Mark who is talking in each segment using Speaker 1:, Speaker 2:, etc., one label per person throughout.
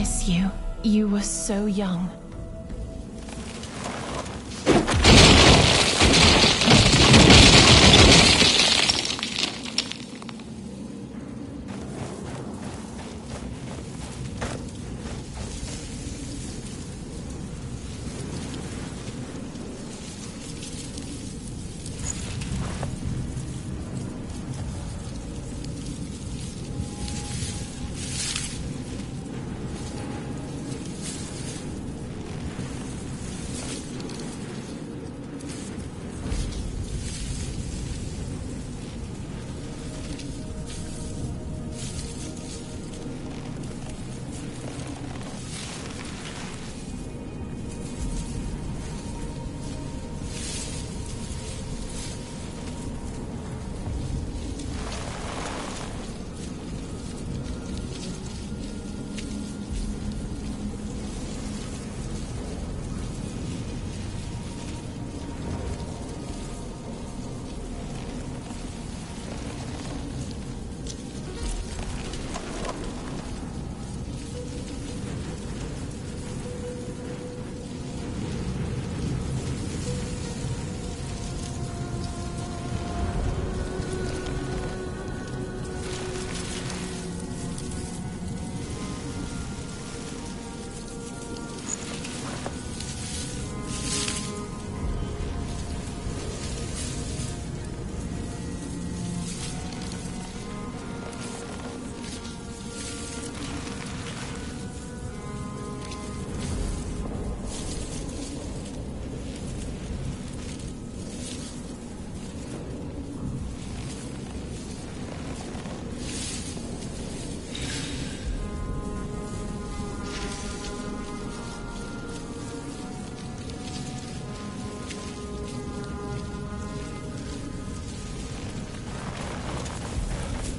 Speaker 1: miss you. You were so young.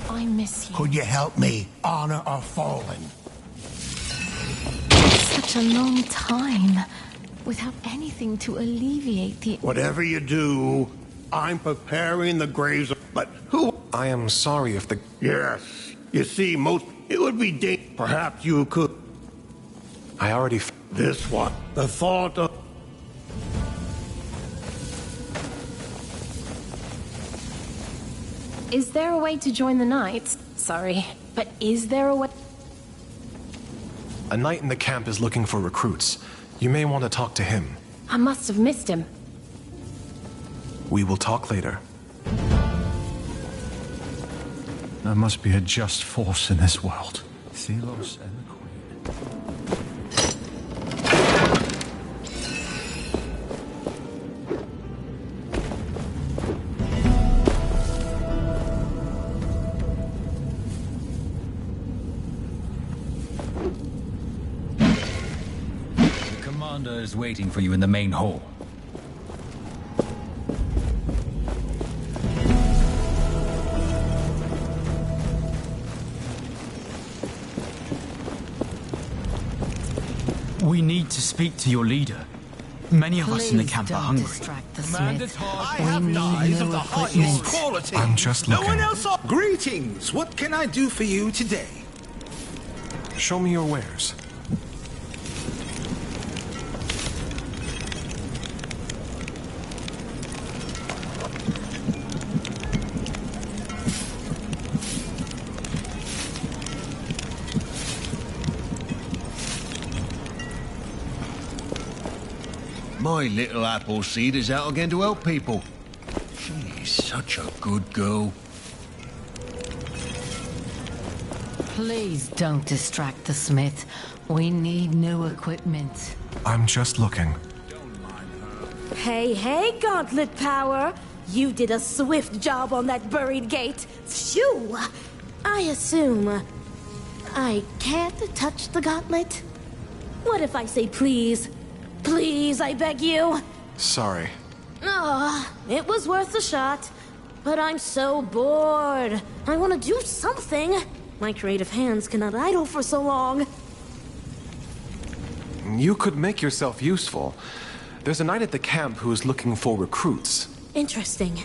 Speaker 1: I miss you.
Speaker 2: Could you help me? Honor or fallen?
Speaker 1: Such a long time without anything to alleviate the...
Speaker 2: Whatever you do, I'm preparing the graves of... But who...
Speaker 3: I am sorry if the...
Speaker 2: Yes. You see, most... It would be Perhaps you could...
Speaker 3: I already...
Speaker 2: This one. The thought of...
Speaker 1: Is there a way to join the Knights? Sorry, but is there a way...
Speaker 3: A knight in the camp is looking for recruits. You may want to talk to him.
Speaker 1: I must have missed him.
Speaker 3: We will talk later.
Speaker 4: There must be a just force in this world. Thelos and the Queen.
Speaker 5: Is waiting for you in the main hall. We need to speak to your leader. Many of us in the camp are hungry.
Speaker 6: We need of the highest quality.
Speaker 3: I'm just looking.
Speaker 6: No one else. Greetings. What can I do for you today?
Speaker 3: Show me your wares.
Speaker 7: My little apple seed is out again to help people. She's such a good girl.
Speaker 8: Please don't distract the smith. We need new equipment.
Speaker 3: I'm just looking.
Speaker 9: Hey, hey, Gauntlet Power! You did a swift job on that buried gate. Phew! I assume I can't touch the gauntlet? What if I say please? Please, I beg you.
Speaker 3: Sorry.
Speaker 9: It was worth a shot. But I'm so bored. I want to do something. My creative hands cannot idle for so long.
Speaker 3: You could make yourself useful. There's a knight at the camp who is looking for recruits.
Speaker 9: Interesting.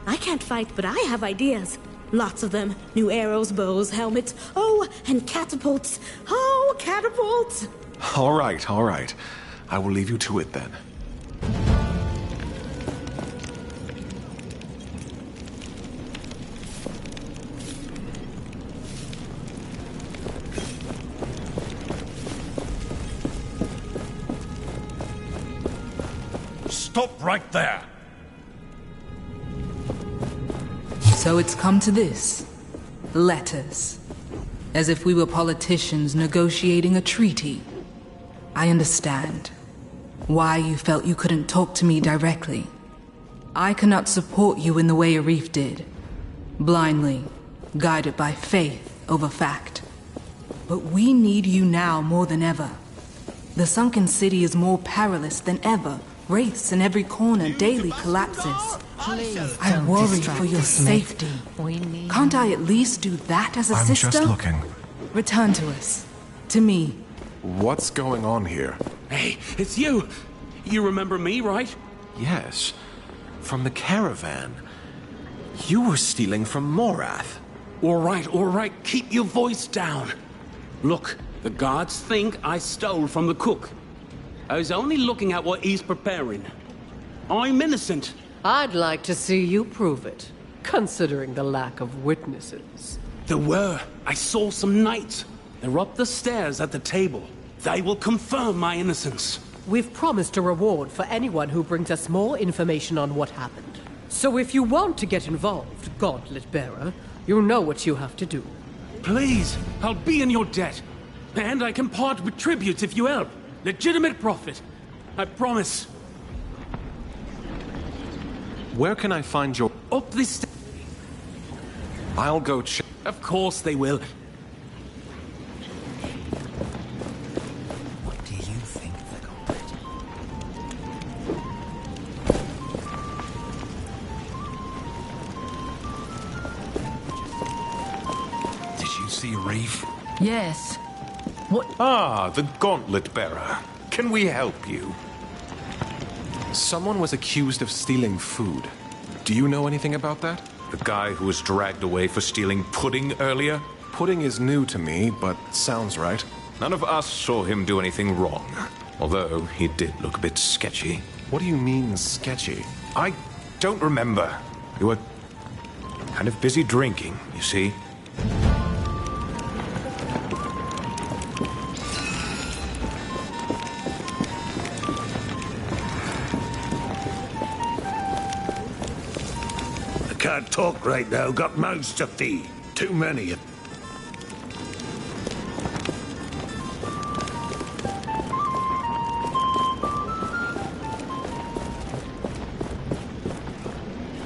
Speaker 9: I can't fight, but I have ideas. Lots of them. New arrows, bows, helmets. Oh, and catapults. Oh, more catapults?
Speaker 3: All right, all right. I will leave you to it then.
Speaker 6: Stop right there!
Speaker 10: So it's come to this. Letters. As if we were politicians negotiating a treaty. I understand why you felt you couldn't talk to me directly. I cannot support you in the way Arif did. Blindly, guided by faith over fact. But we need you now more than ever. The sunken city is more perilous than ever. Wraiths in every corner daily collapses.
Speaker 8: Please
Speaker 10: I
Speaker 8: don't
Speaker 10: worry
Speaker 8: distract
Speaker 10: for your
Speaker 8: the Smith.
Speaker 10: safety.
Speaker 8: We need...
Speaker 10: Can't I at least do that as a
Speaker 4: I'm
Speaker 10: sister?
Speaker 4: just looking.
Speaker 10: Return to us. To me.
Speaker 3: What's going on here?
Speaker 6: Hey, it's you! You remember me, right?
Speaker 3: Yes. From the caravan. You were stealing from Morath.
Speaker 6: All right, keep your voice down. Look, the guards think I stole from the cook. I was only looking at what he's preparing. I'm innocent.
Speaker 11: I'd like to see you prove it, considering the lack of witnesses.
Speaker 6: There were. I saw some knights. They're up the stairs at the table. They will confirm my innocence.
Speaker 11: We've promised a reward for anyone who brings us more information on what happened. So if you want to get involved, Gauntlet Bearer, you know what you have to do.
Speaker 6: Please, I'll be in your debt. And I can part with tributes if you help. Legitimate profit. I promise.
Speaker 3: Where can I find your...
Speaker 6: Up this...
Speaker 3: I'll go check.
Speaker 6: Of course they will.
Speaker 7: What do you think they're going to do? Did you see Reef?
Speaker 8: Yes. What?
Speaker 12: Ah, the Gauntlet Bearer. Can we help you?
Speaker 3: Someone was accused of stealing food. Do you know anything about that?
Speaker 12: The guy who was dragged away for stealing pudding earlier?
Speaker 3: Pudding is new to me, but sounds right.
Speaker 12: None of us saw him do anything wrong. Although he did look a bit sketchy.
Speaker 3: What do you mean, sketchy?
Speaker 12: I don't remember. We were kind of busy drinking, you see.
Speaker 2: Can't talk right now. Got mouths to feed. Too many.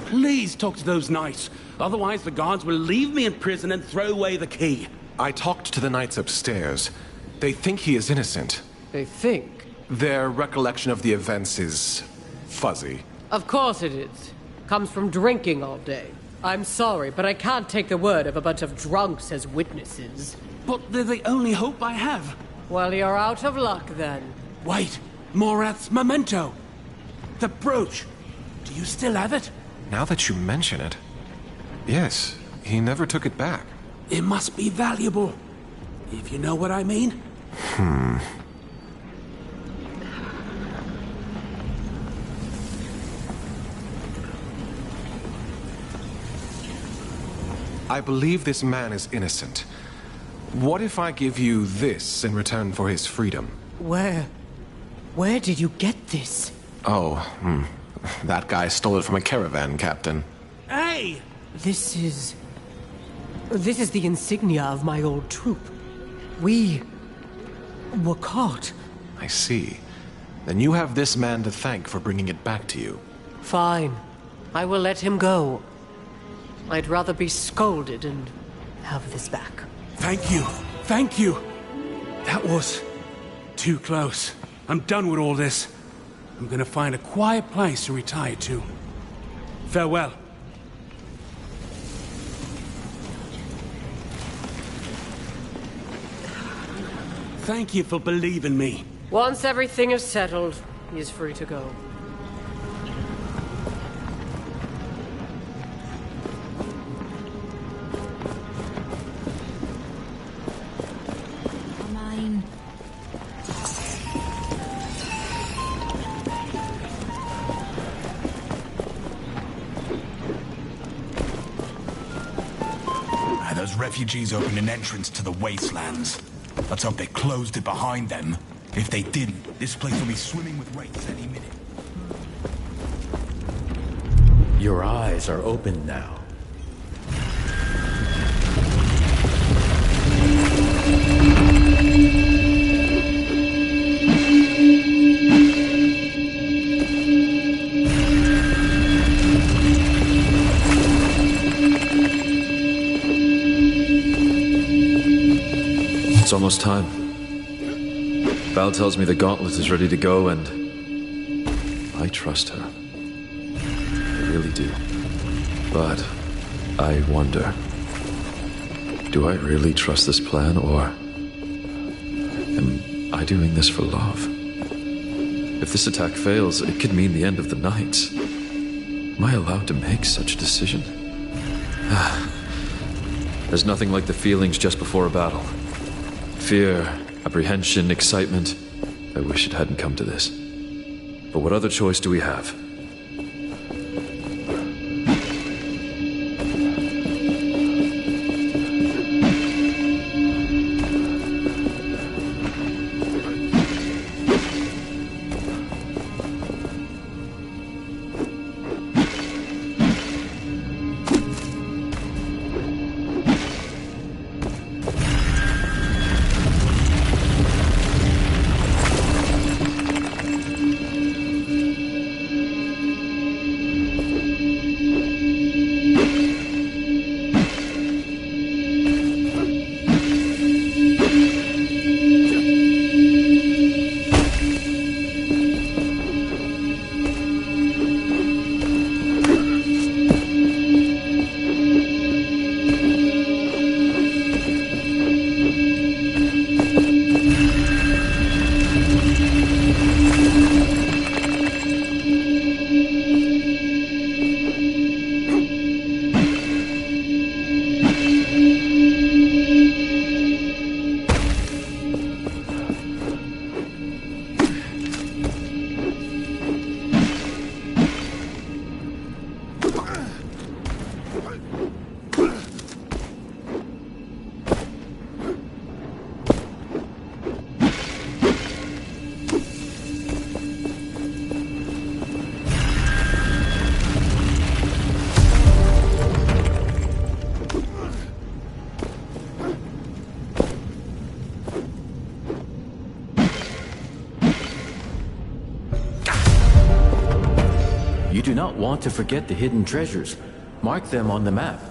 Speaker 6: Please talk to those knights. Otherwise the guards will leave me in prison and throw away the key.
Speaker 3: I talked to the knights upstairs. They think he is innocent.
Speaker 11: They think.
Speaker 3: Their recollection of the events is fuzzy.
Speaker 11: Of course it is. Comes from drinking all day. I'm sorry, but I can't take the word of a bunch of drunks as witnesses.
Speaker 6: But they're the only hope I have.
Speaker 11: Well, you're out of luck then.
Speaker 6: Wait, Morath's memento. The brooch. Do you still have it?
Speaker 3: Now that you mention it... Yes, he never took it back.
Speaker 6: It must be valuable. If you know what I mean.
Speaker 3: I believe this man is innocent. What if I give you this in return for his freedom?
Speaker 11: Where did you get this?
Speaker 3: Oh, that guy stole it from a caravan, Captain.
Speaker 6: Hey!
Speaker 11: This is the insignia of my old troop. We were caught.
Speaker 3: I see. Then you have this man to thank for bringing it back to you.
Speaker 11: Fine. I will let him go. I'd rather be scolded and have this back.
Speaker 6: Thank you. Thank you. That was too close. I'm done with all this. I'm gonna find a quiet place to retire to. Farewell. Thank you for believing me.
Speaker 11: Once everything is settled, he is free to go.
Speaker 1: Mine.
Speaker 13: refugees opened an entrance to the wastelands. Let's hope they closed it behind them. If they didn't, this place will be swimming with wraiths any minute.
Speaker 14: Your eyes are open now.
Speaker 15: It's almost time. Val tells me the gauntlet is ready to go, and I trust her. I really do. But I wonder, do I really trust this plan, or am I doing this for love? If this attack fails, it could mean the end of the Knights. Am I allowed to make such a decision? There's nothing like the feelings just before a battle. Fear, apprehension, excitement. I wish it hadn't come to this. But what other choice do we have?
Speaker 14: You do not want to forget the hidden treasures. Mark them on the map.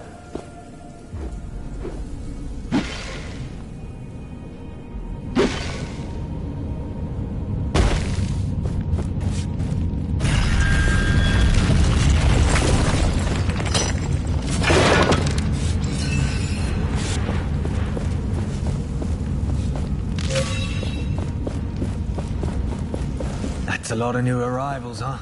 Speaker 4: That's a lot of new arrivals, huh?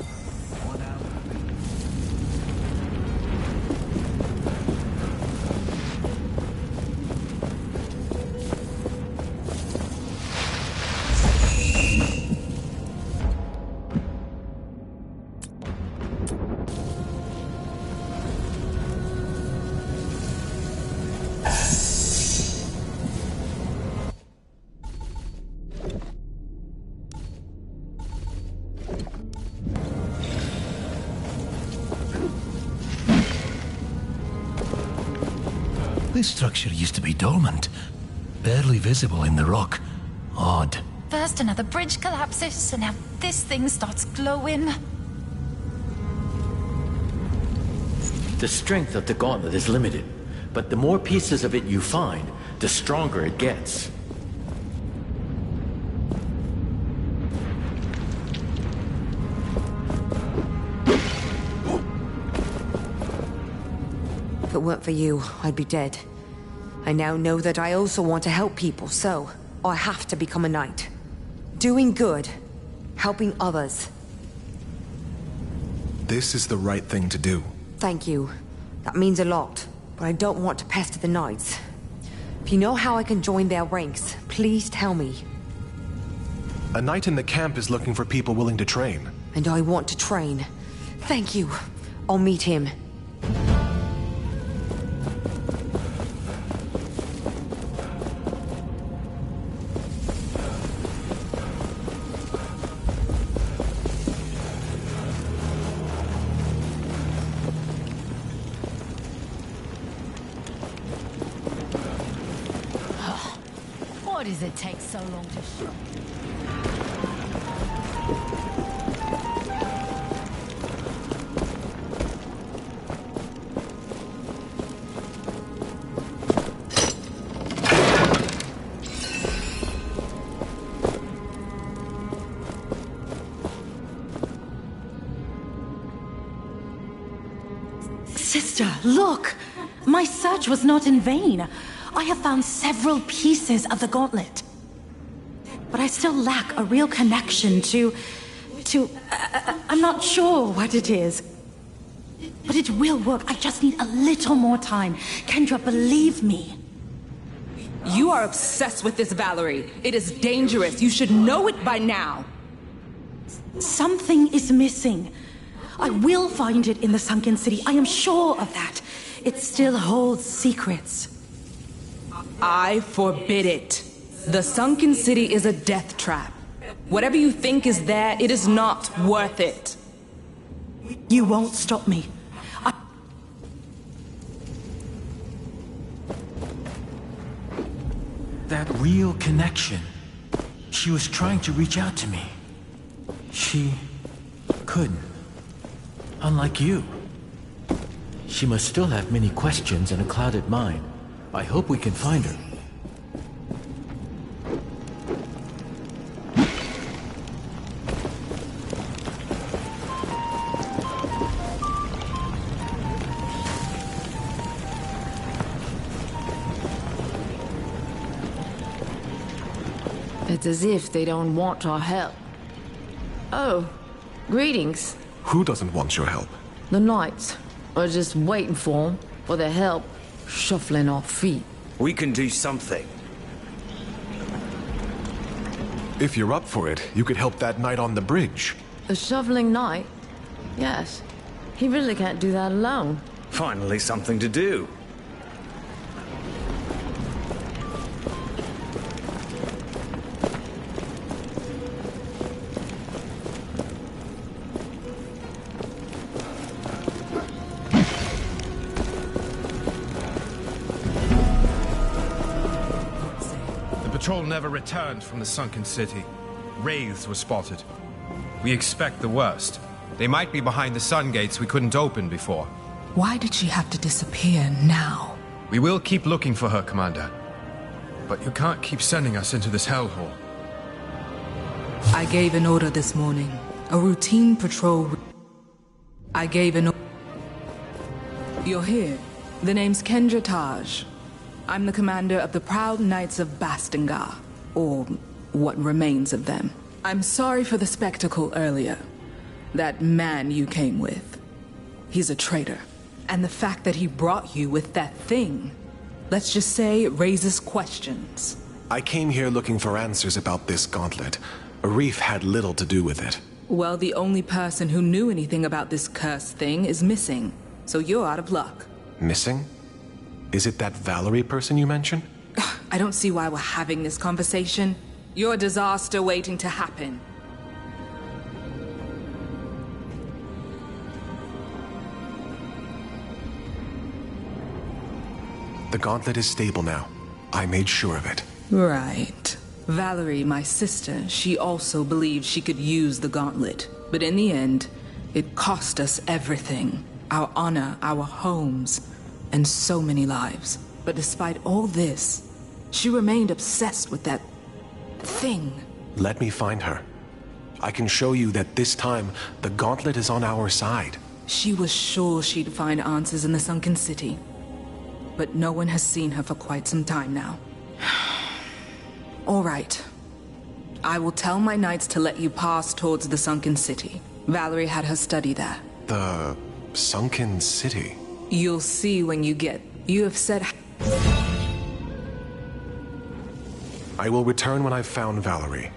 Speaker 16: This structure used to be dormant, barely visible in the rock. Odd.
Speaker 17: First another bridge collapses, and now this thing starts glowing.
Speaker 14: The strength of the gauntlet is limited, but the more pieces of it you find, the stronger it gets.
Speaker 18: If it weren't for you, I'd be dead. I now know that I also want to help people, so I have to become a knight. Doing good, helping others.
Speaker 3: This is the right thing to do.
Speaker 18: Thank you. That means a lot, but I don't want to pester the knights. If you know how I can join their ranks, please tell me.
Speaker 3: A knight in the camp is looking for people willing to train.
Speaker 18: And I want to train. Thank you. I'll meet him.
Speaker 8: does it take so long to show?
Speaker 19: Sister, look! My search was not in vain. I have found several pieces of the gauntlet. But I still lack a real connection to... I'm not sure what it is. But it will work. I just need a little more time. Kendra, believe me.
Speaker 10: You are obsessed with this, Valerie. It is dangerous. You should know it by now.
Speaker 19: Something is missing. I will find it in the Sunken City. I am sure of that. It still holds secrets.
Speaker 10: I forbid it. The Sunken City is a death trap. Whatever you think is there, it is not worth it.
Speaker 19: You won't stop me.
Speaker 5: That real connection. She was trying to reach out to me. She couldn't.
Speaker 14: Unlike you. She must still have many questions and a clouded mind. I hope we can find her.
Speaker 8: It's as if they don't want our help. Oh, greetings.
Speaker 3: Who doesn't want your help?
Speaker 8: The knights are just waiting for their help, shuffling our feet.
Speaker 12: We can do something.
Speaker 3: If you're up for it, you could help that knight on the bridge.
Speaker 8: A shoveling knight? Yes. He really can't do that alone.
Speaker 12: Finally something to do.
Speaker 20: The patrol never returned from the Sunken City. Wraiths were spotted. We expect the worst. They might be behind the sun gates we couldn't open before.
Speaker 10: Why did she have to disappear now?
Speaker 20: We will keep looking for her, Commander. But you can't keep sending us into this hellhole.
Speaker 10: I gave an order this morning. A routine patrol. I gave an order. You're here. The name's Kendra Taj. I'm the commander of the Proud Knights of Bastingar, or what remains of them. I'm sorry for the spectacle earlier. That man you came with. He's a traitor. And the fact that he brought you with that thing, let's just say it raises questions.
Speaker 3: I came here looking for answers about this gauntlet. Arif had little to do with it.
Speaker 10: Well, the only person who knew anything about this cursed thing is missing, so you're out of luck.
Speaker 3: Missing? Is it that Valerie person you mentioned?
Speaker 10: I don't see why we're having this conversation. You're a disaster waiting to happen.
Speaker 3: The gauntlet is stable now. I made sure of it.
Speaker 10: Right. Valerie, my sister, she also believed she could use the gauntlet. But in the end, it cost us everything. Our honor, our homes, and so many lives. But despite all this, she remained obsessed with that thing.
Speaker 3: Let me find her. I can show you that this time, the gauntlet is on our side.
Speaker 10: She was sure she'd find answers in the Sunken City. But no one has seen her for quite some time now. All right. I will tell my knights to let you pass towards the Sunken City. Valerie had her study there.
Speaker 3: The Sunken City?
Speaker 10: You'll see when you get... You have said...
Speaker 3: I will return when I've found Valerie.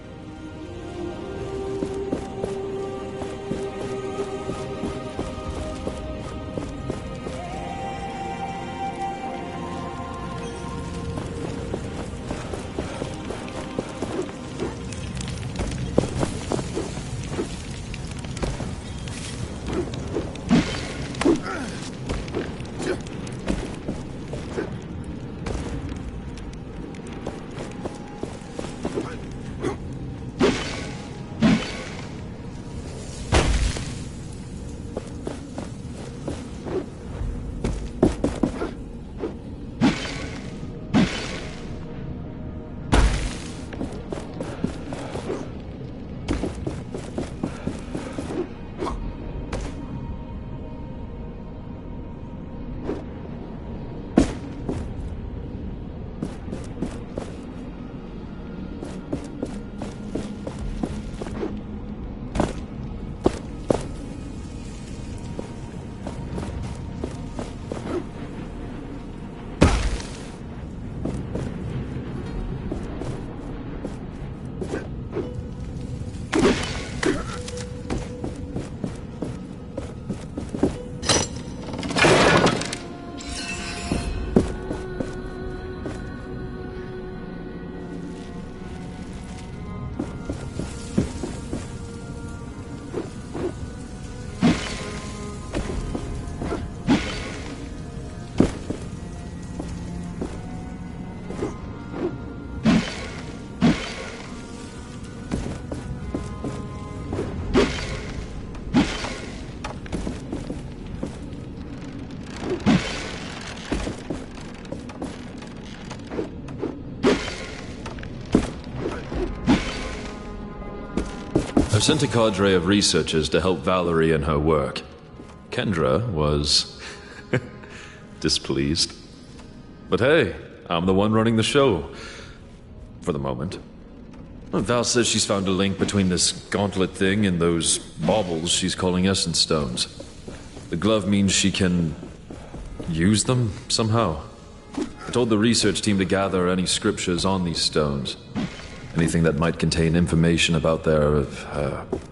Speaker 15: I've sent a cadre of researchers to help Valerie in her work. Kendra was displeased. But hey, I'm the one running the show. For the moment. Val says she's found a link between this gauntlet thing and those baubles she's calling essence stones. The glove means she can use them somehow. I told the research team to gather any scriptures on these stones. Anything that might contain information about their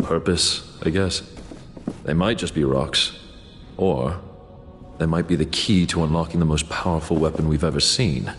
Speaker 15: purpose, I guess. They might just be rocks. Or they might be the key to unlocking the most powerful weapon we've ever seen.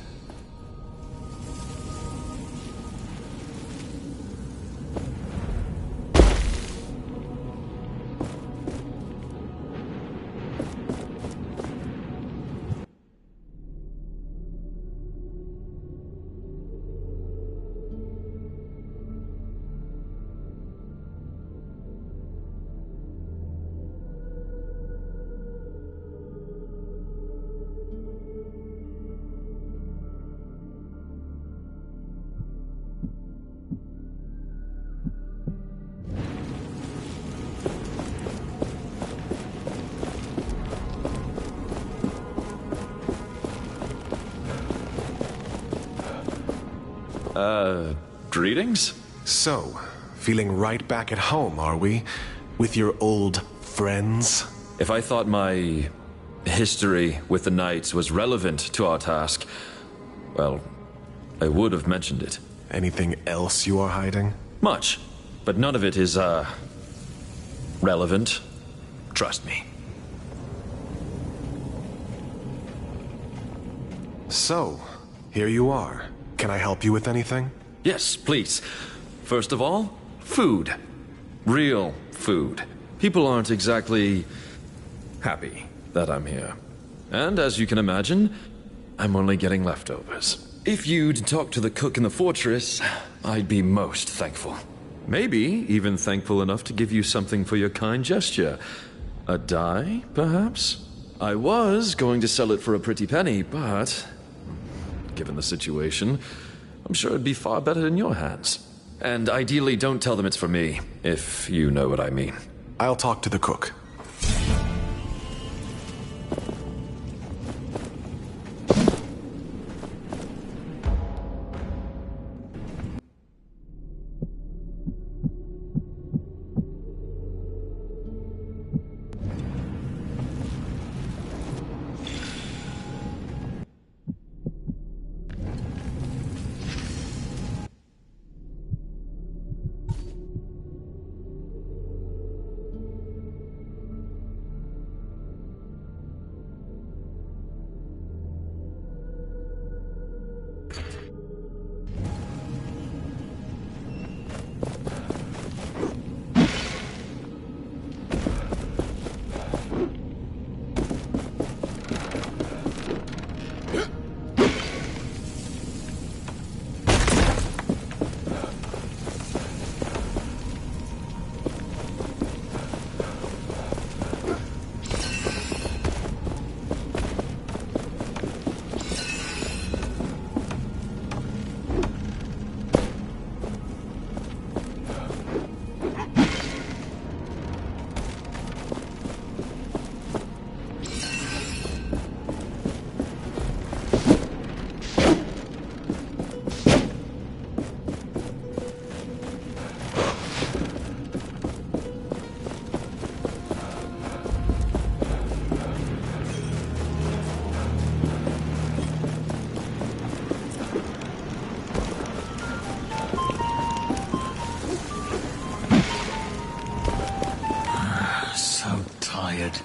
Speaker 15: Greetings?
Speaker 3: So, feeling right back at home, are we? With your old friends?
Speaker 15: If I thought my history with the Knights was relevant to our task, well, I would have mentioned it.
Speaker 3: Anything else you are hiding?
Speaker 15: Much, but none of it is, relevant. Trust me.
Speaker 3: So, here you are. Can I help you with anything?
Speaker 15: Yes, please. First of all, food. Real food. People aren't exactly happy that I'm here. And as you can imagine, I'm only getting leftovers. If you'd talk to the cook in the fortress, I'd be most thankful. Maybe even thankful enough to give you something for your kind gesture. A dye, perhaps? I was going to sell it for a pretty penny, but given the situation, I'm sure it'd be far better in your hands. And ideally, don't tell them it's for me, if you know what I mean.
Speaker 3: I'll talk to the cook.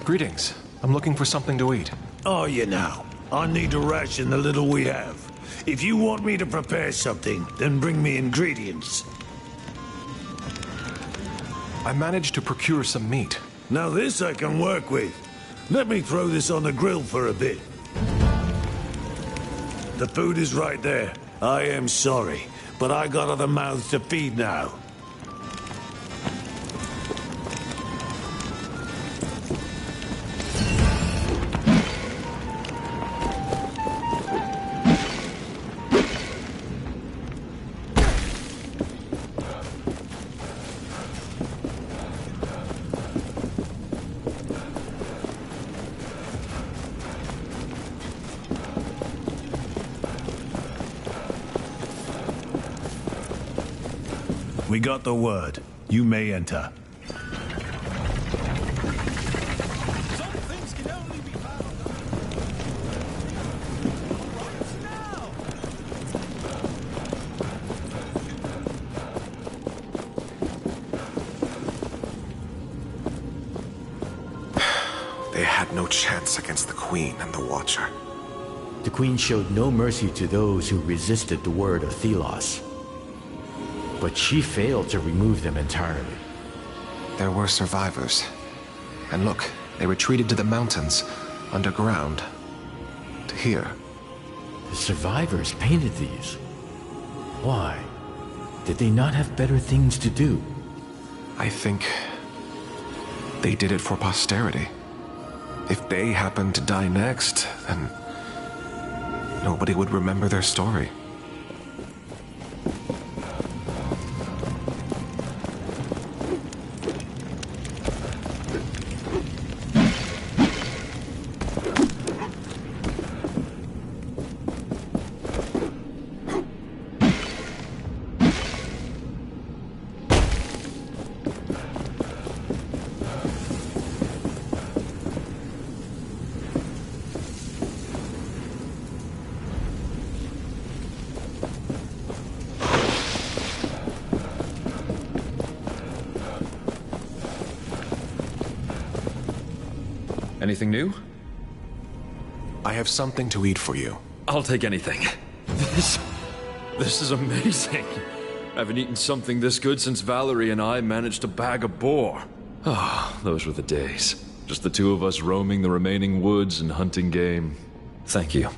Speaker 3: Greetings. I'm looking for something to eat.
Speaker 16: Are you now? I need to ration the little we have. If you want me to prepare something, then bring me ingredients.
Speaker 3: I managed to procure some meat.
Speaker 16: Now this I can work with. Let me throw this on the grill for a bit. The food is right there. I am sorry, but I got other mouths to feed now. we got the word. You may enter.
Speaker 3: They had no chance against the Queen and the Watcher.
Speaker 14: The Queen showed no mercy to those who resisted the word of Thelos. But she failed to remove them entirely.
Speaker 3: There were survivors. And look, they retreated to the mountains, underground. To here.
Speaker 14: The survivors painted these. Why? Did they not have better things to do?
Speaker 3: I think they did it for posterity. If they happened to die next, then nobody would remember their story.
Speaker 15: Anything new?
Speaker 3: I have something to eat for you.
Speaker 15: I'll take anything. This is amazing. I haven't eaten something this good since Valerie and I managed to bag a boar. Ah, those were the days. Just the two of us roaming the remaining woods and hunting game. Thank you.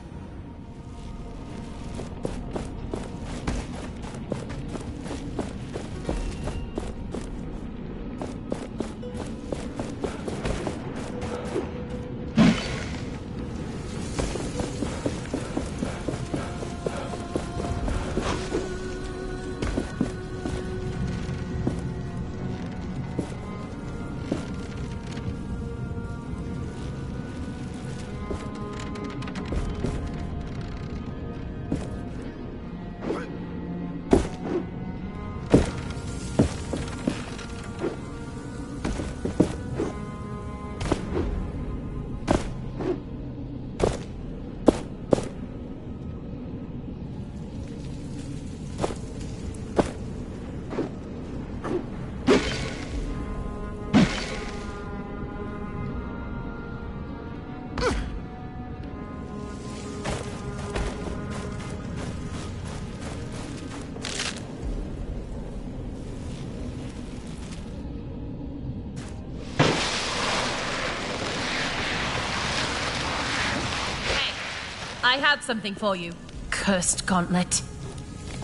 Speaker 17: I have something for you. Cursed gauntlet.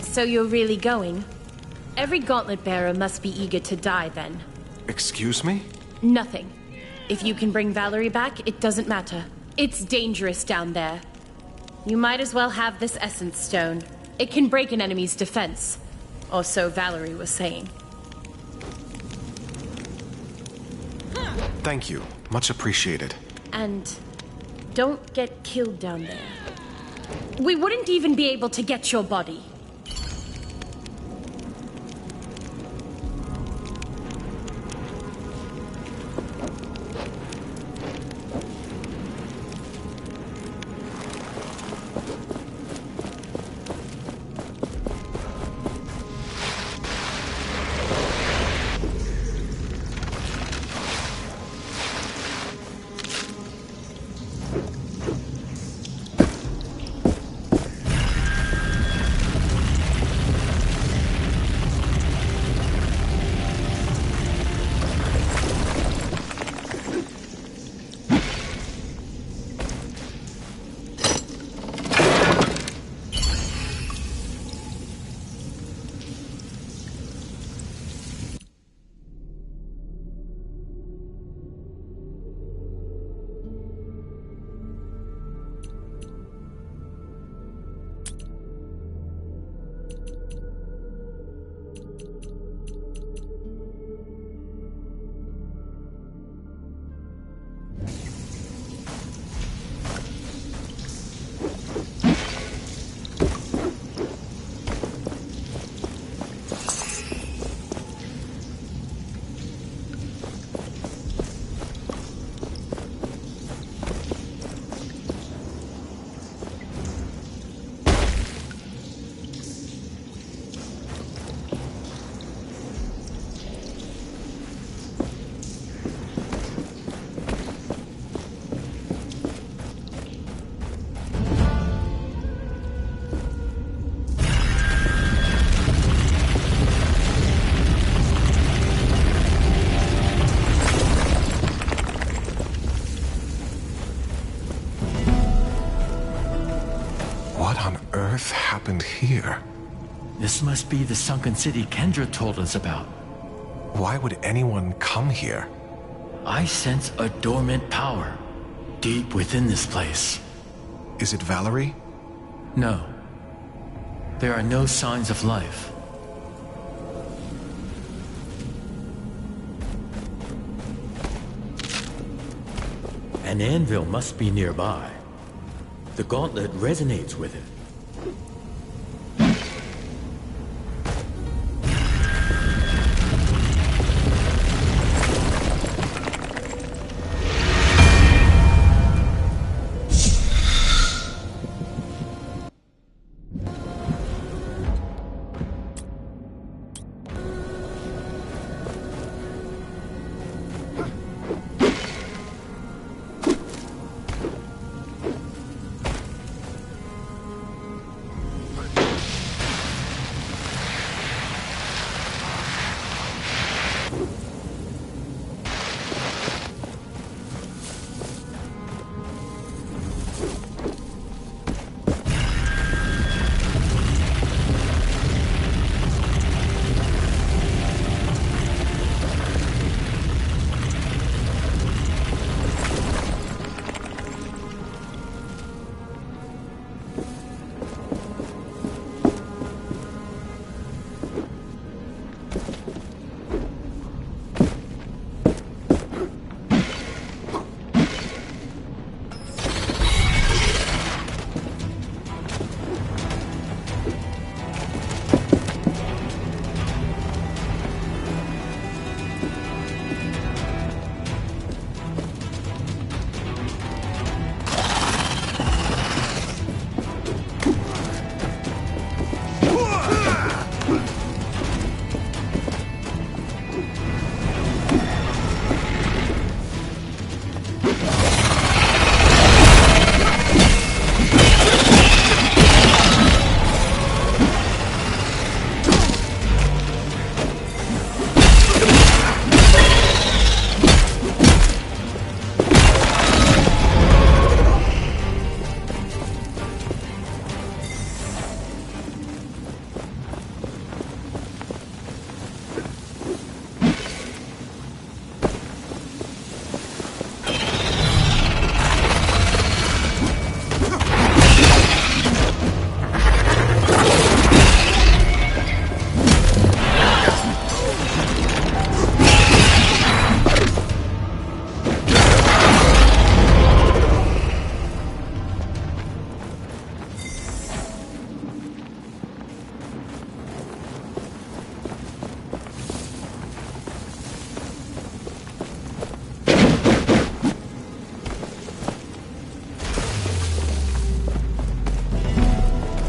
Speaker 9: So you're really going? Every gauntlet bearer must be eager to die, then.
Speaker 3: Excuse me?
Speaker 9: Nothing. If you can bring Valerie back, it doesn't matter. It's dangerous down there. You might as well have this essence stone. It can break an enemy's defense. Or so Valerie was saying.
Speaker 3: Thank you. Much appreciated.
Speaker 9: And don't get killed down there. We wouldn't even be able to get your body.
Speaker 3: happened here?
Speaker 5: This must be the sunken city Kendra told us about.
Speaker 3: Why would anyone come here?
Speaker 5: I sense a dormant power deep within this place.
Speaker 3: Is it Valerie?
Speaker 5: No. There are no signs of life.
Speaker 14: An anvil must be nearby. The gauntlet resonates with it.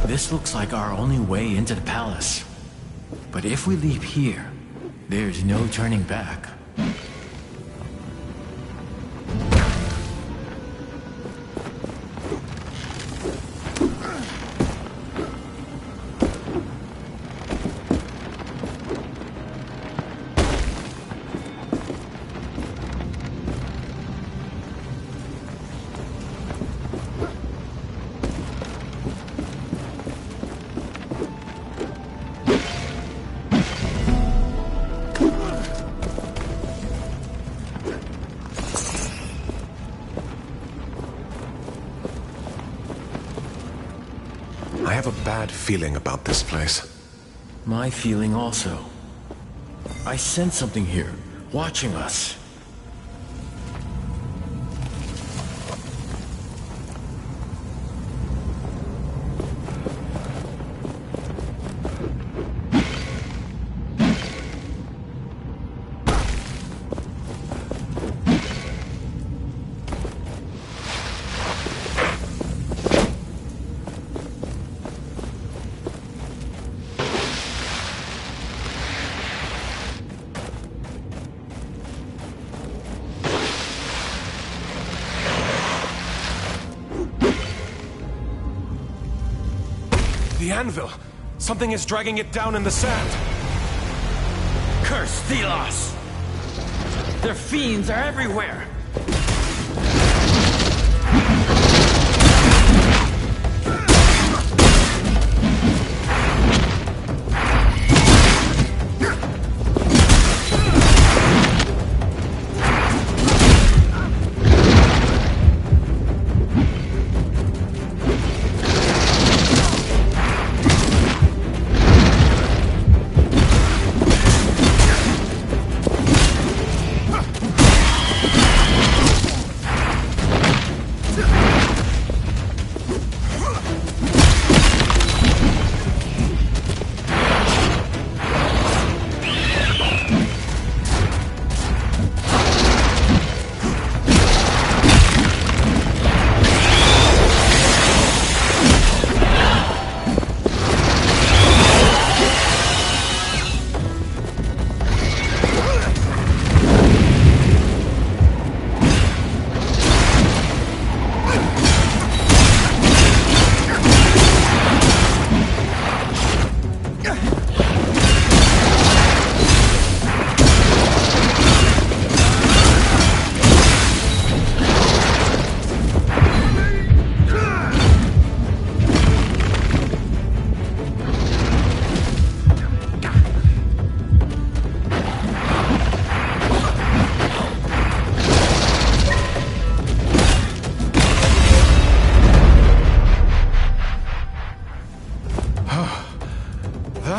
Speaker 5: This looks like our only way into the palace. But if we leave here, there's no turning back.
Speaker 3: I have a bad feeling about this place.
Speaker 5: My feeling also. I sense something here, watching us.
Speaker 3: The anvil! Something is dragging it down in the sand!
Speaker 5: Curse Thelos! Their fiends are everywhere!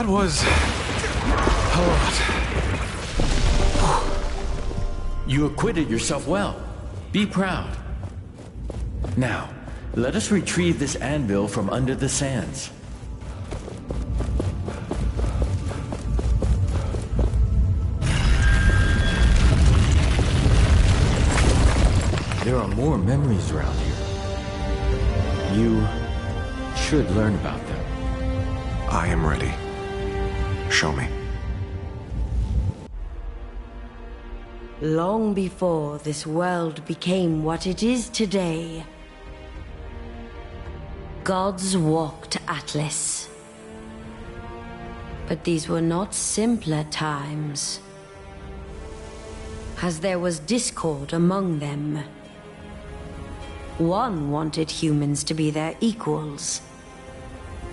Speaker 3: That was a lot.
Speaker 14: You acquitted yourself well. Be proud. Now, let us retrieve this anvil from under the sands. There are more memories around here. You should learn about them.
Speaker 3: I am ready. Show me.
Speaker 9: Long before this world became what it is today, gods walked Atlas. But these were not simpler times, as there was discord among them. One wanted humans to be their equals,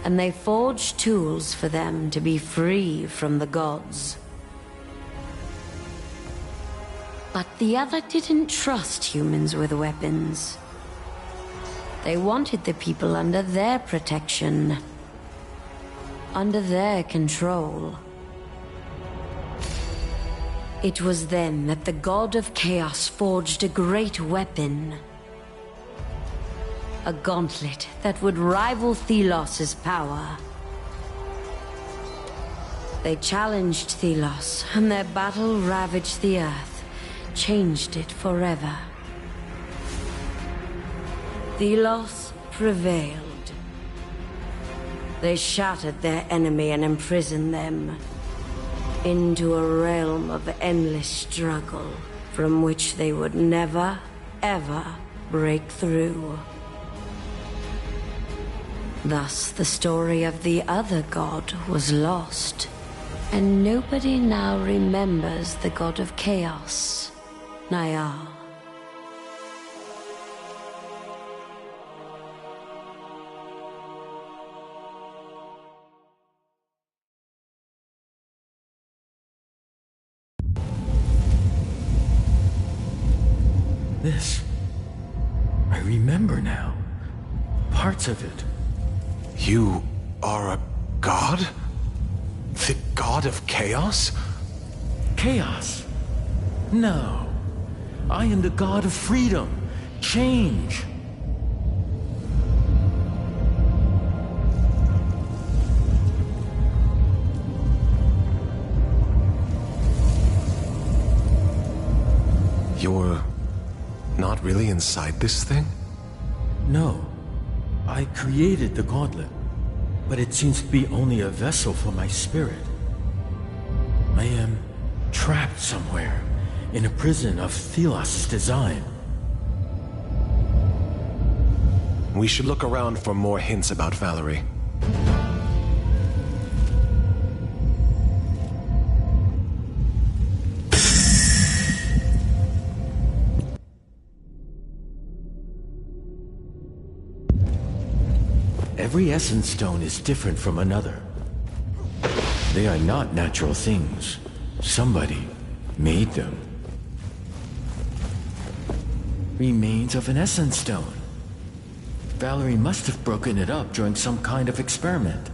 Speaker 9: and they forged tools for them to be free from the gods. But the other didn't trust humans with weapons. They wanted the people under their protection, under their control. It was then that the God of Chaos forged a great weapon. A gauntlet that would rival Thelos' power. They challenged Thelos, and their battle ravaged the Earth, changed it forever. Thelos prevailed. They shattered their enemy and imprisoned them into a realm of endless struggle from which they would never, ever break through. Thus, the story of the other god was lost, and nobody now remembers the god of chaos, Nayal.
Speaker 14: This... I remember now. Parts of it.
Speaker 3: You are a god? The god of chaos?
Speaker 14: Chaos? No. I am the god of freedom, change.
Speaker 3: You're not really inside this thing?
Speaker 14: No. I created the gauntlet, but it seems to be only a vessel for my spirit. I am trapped somewhere in a prison of Thelos' design.
Speaker 3: We should look around for more hints about Valerie.
Speaker 14: Every essence stone is different from another. They are not natural things. Somebody made them. Remains of an essence stone. Valerie must have broken it up during some kind of experiment.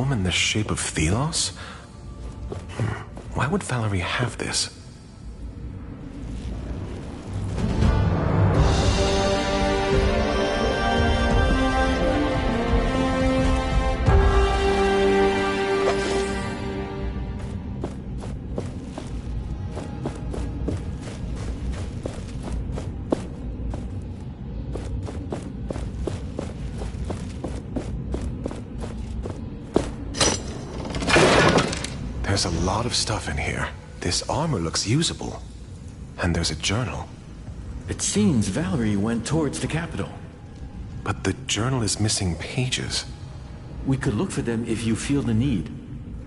Speaker 3: In the shape of Thelos? Why would Valerie have this? There's a lot of stuff in here. This armor looks usable. And there's a journal.
Speaker 14: It seems Valerie went towards the capital.
Speaker 3: But the journal is missing pages.
Speaker 14: We could look for them if you feel the need.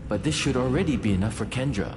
Speaker 14: But this should already be enough for Kendra.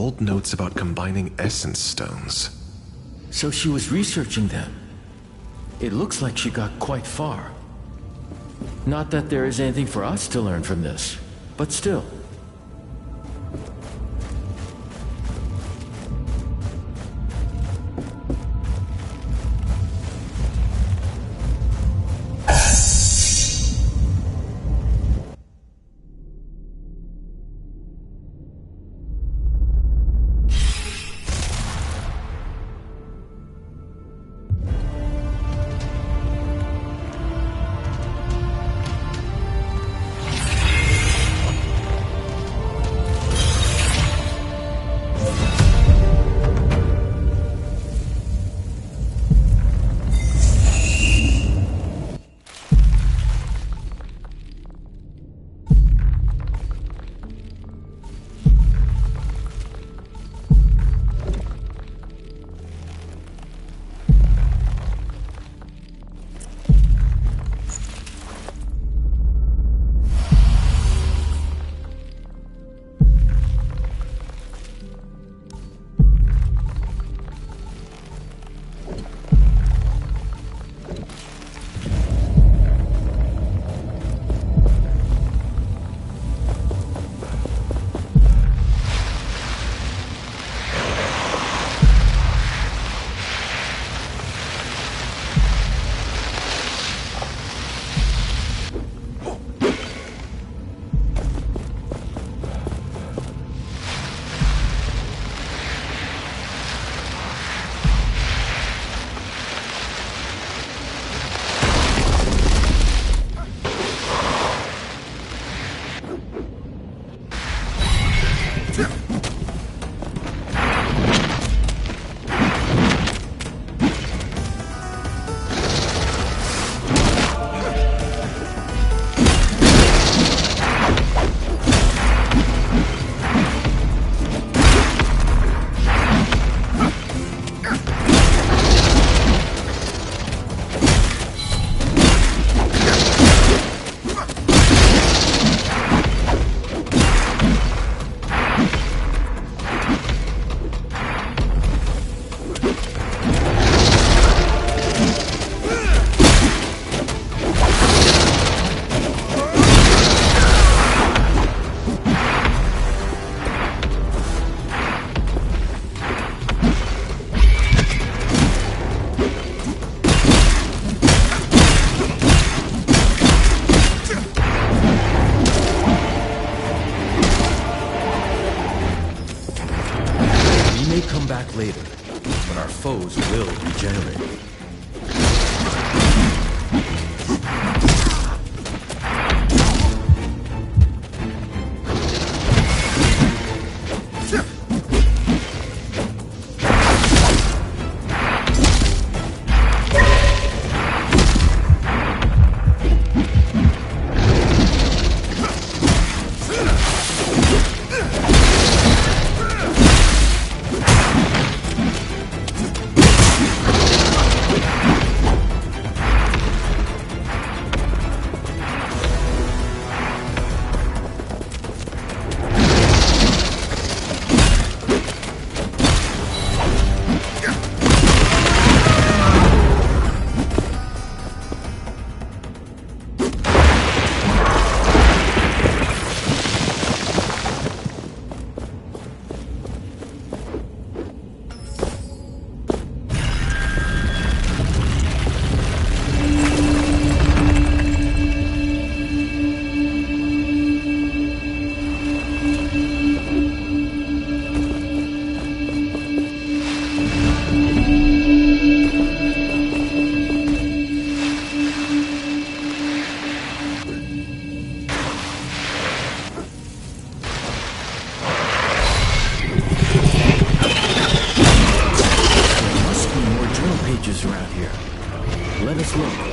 Speaker 3: old notes about combining essence stones.
Speaker 14: So she was researching them. It looks like she got quite far. Not that there is anything for us to learn from this, but still. Later, but our foes will regenerate. Around here. Let us look.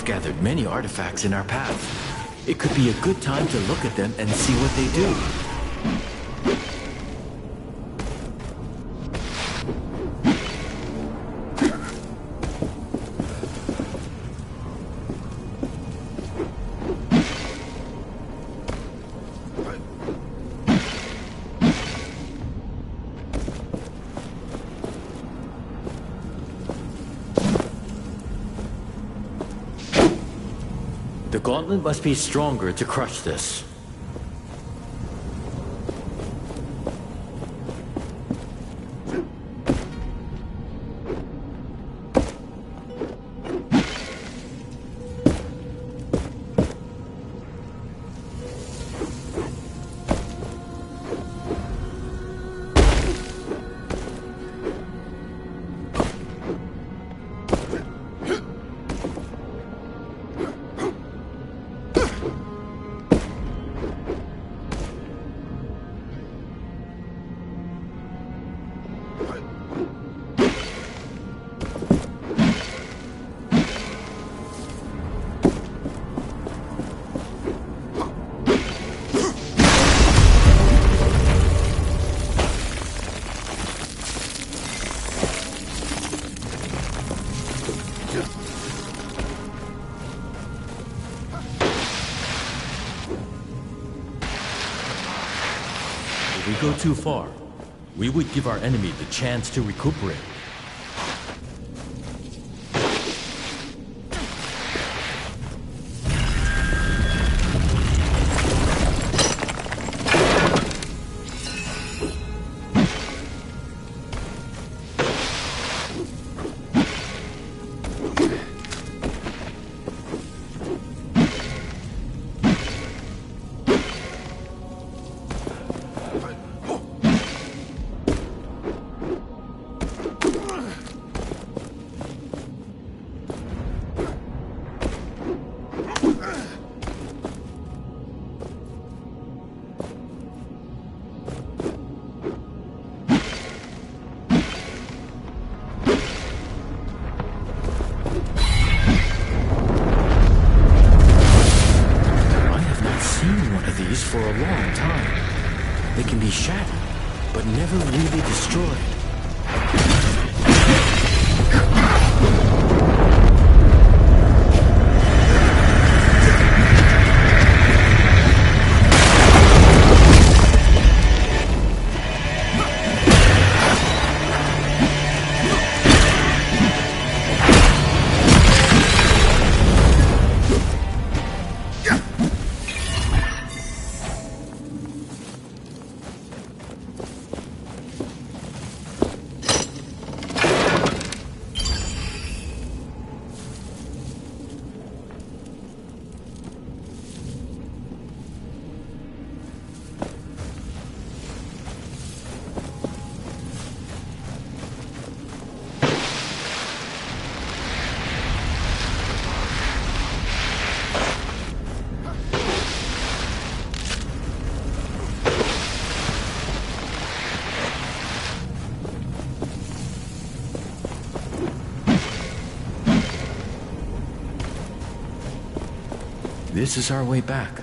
Speaker 5: We've gathered many artifacts in our path. It could be a good time to look at them and see what they do. The gauntlet must be stronger to crush this.
Speaker 14: If we go too far, we would give our enemy the chance to recuperate.
Speaker 5: For a long time. They can be shattered, but never really destroyed. This is our way back.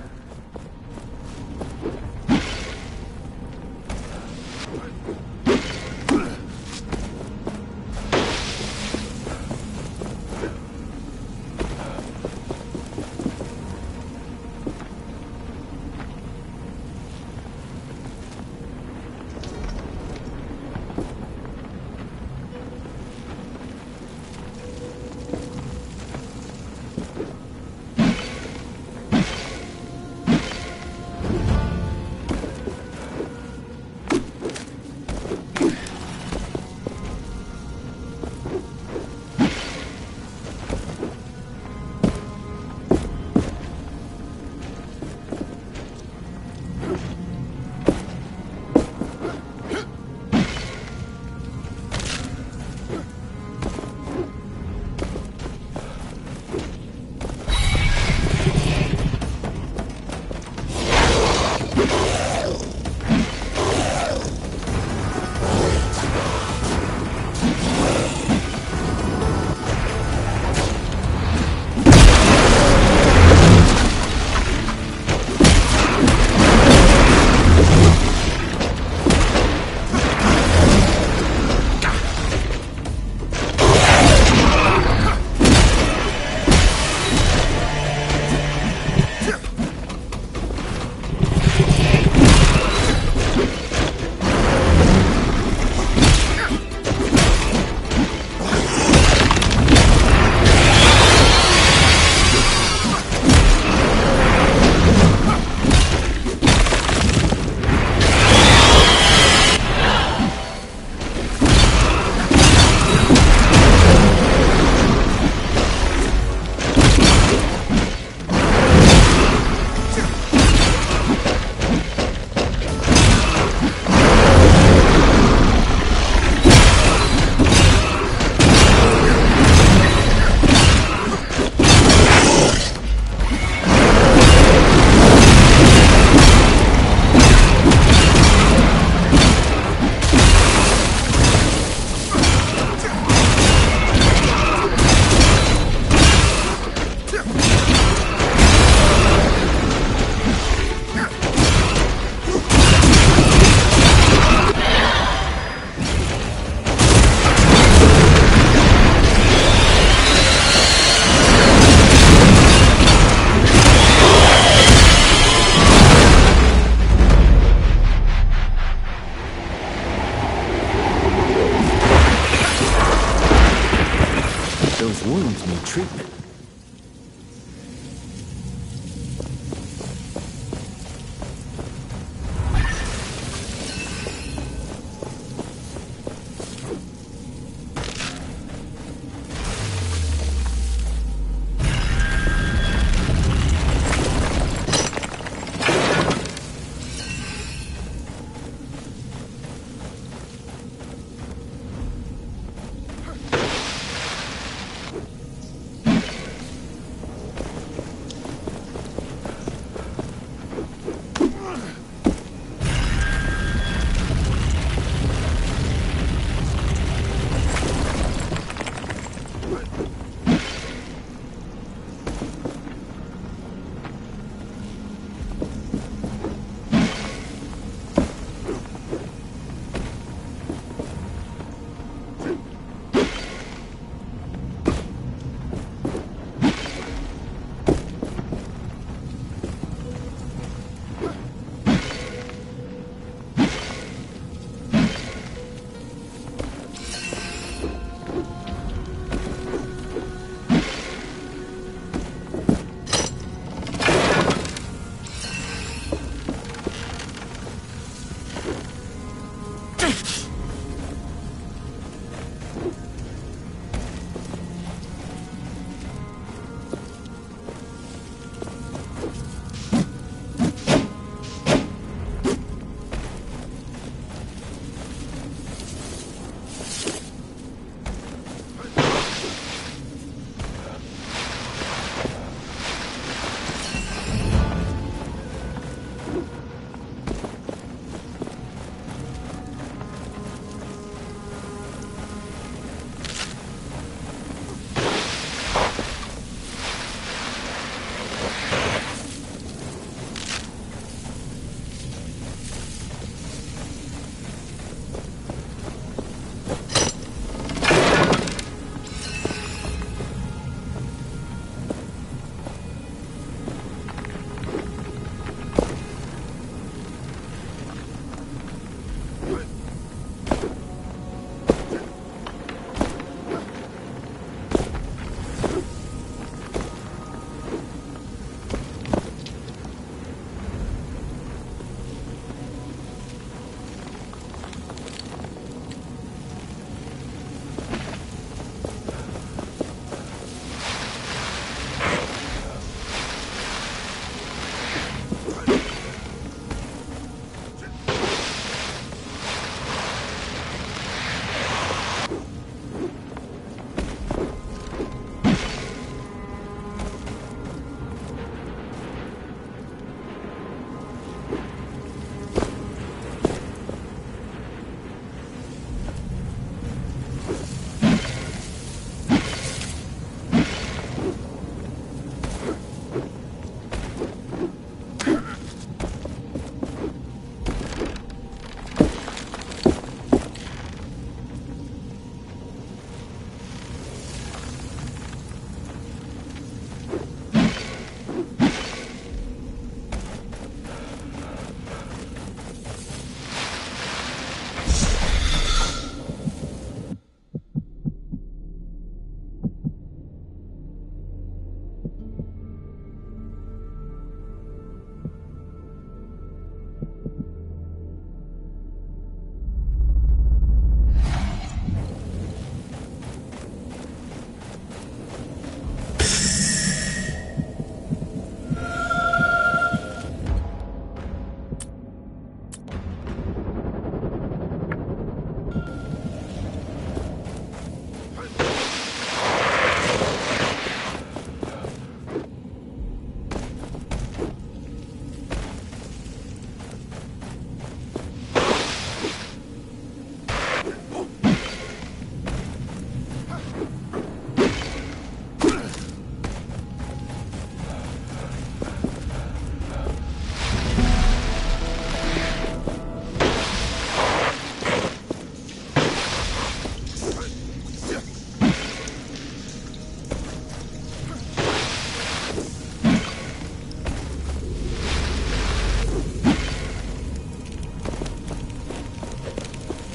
Speaker 5: wounds need treatment.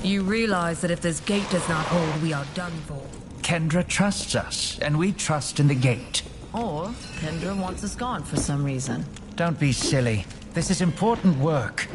Speaker 18: You realize that if this gate does not hold, we are done for.
Speaker 21: Kendra trusts us, and we trust in the gate.
Speaker 8: Or Kendra wants us gone for some reason.
Speaker 21: Don't be silly. This is important work.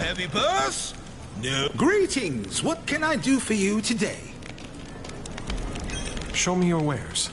Speaker 22: Heavy purse? No. Greetings. What can I do for you today?
Speaker 3: Show me your wares.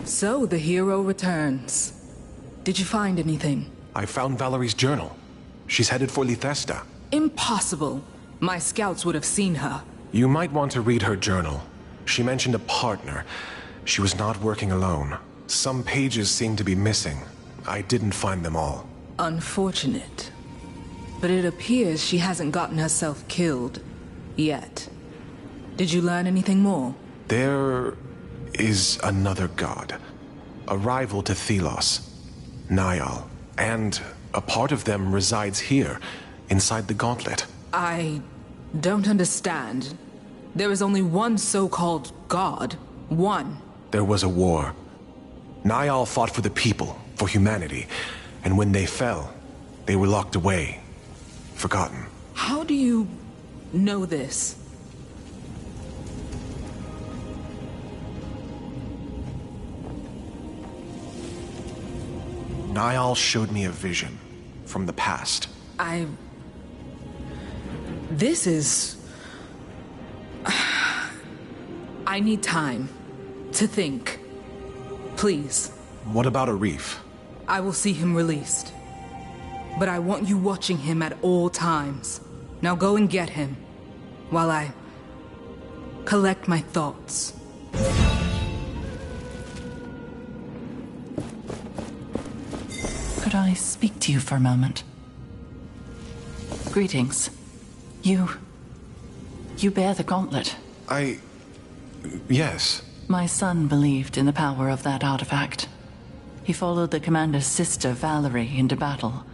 Speaker 10: So the hero returns. Did you find anything?
Speaker 3: I found Valerie's journal. She's headed for Lithesta.
Speaker 10: Impossible. My scouts would have seen her.
Speaker 3: You might want to read her journal. She mentioned a partner. She was not working alone. Some pages seem to be missing. I didn't find them all.
Speaker 10: Unfortunate. But it appears she hasn't gotten herself killed. Yet. Did you learn anything more?
Speaker 3: There is another god. A rival to Thelos. Niall. And a part of them resides here, inside the Gauntlet.
Speaker 10: I don't understand. There is only one so-called god. One.
Speaker 3: There was a war. Niall fought for the people, for humanity. And when they fell, they were locked away. Forgotten.
Speaker 10: How do you know this?
Speaker 3: Niall showed me a vision from the past.
Speaker 10: This is... I need time to think. Please.
Speaker 3: What about Arif?
Speaker 10: I will see him released. But I want you watching him at all times. Now go and get him, while I collect my thoughts.
Speaker 23: Could I speak to you for a moment? Greetings. You bear the gauntlet.
Speaker 3: Yes.
Speaker 23: My son believed in the power of that artifact. He followed the commander's sister, Valerie, into battle.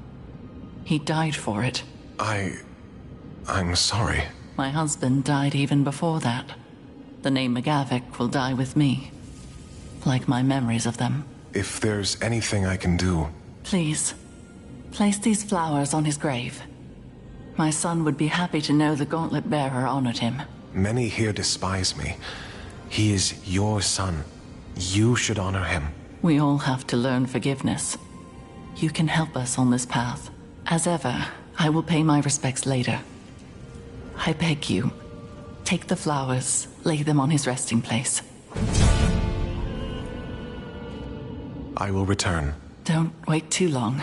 Speaker 23: He died for it.
Speaker 3: I'm sorry.
Speaker 23: My husband died even before that. The name McGavick will die with me. Like my memories of them.
Speaker 3: If there's anything I can do...
Speaker 23: Please, place these flowers on his grave. My son would be happy to know the gauntlet bearer honored him.
Speaker 3: Many here despise me. He is your son. You should honor him.
Speaker 23: We all have to learn forgiveness. You can help us on this path. As ever, I will pay my respects later. I beg you, take the flowers, lay them on his resting place.
Speaker 3: I will return.
Speaker 23: Don't wait too long.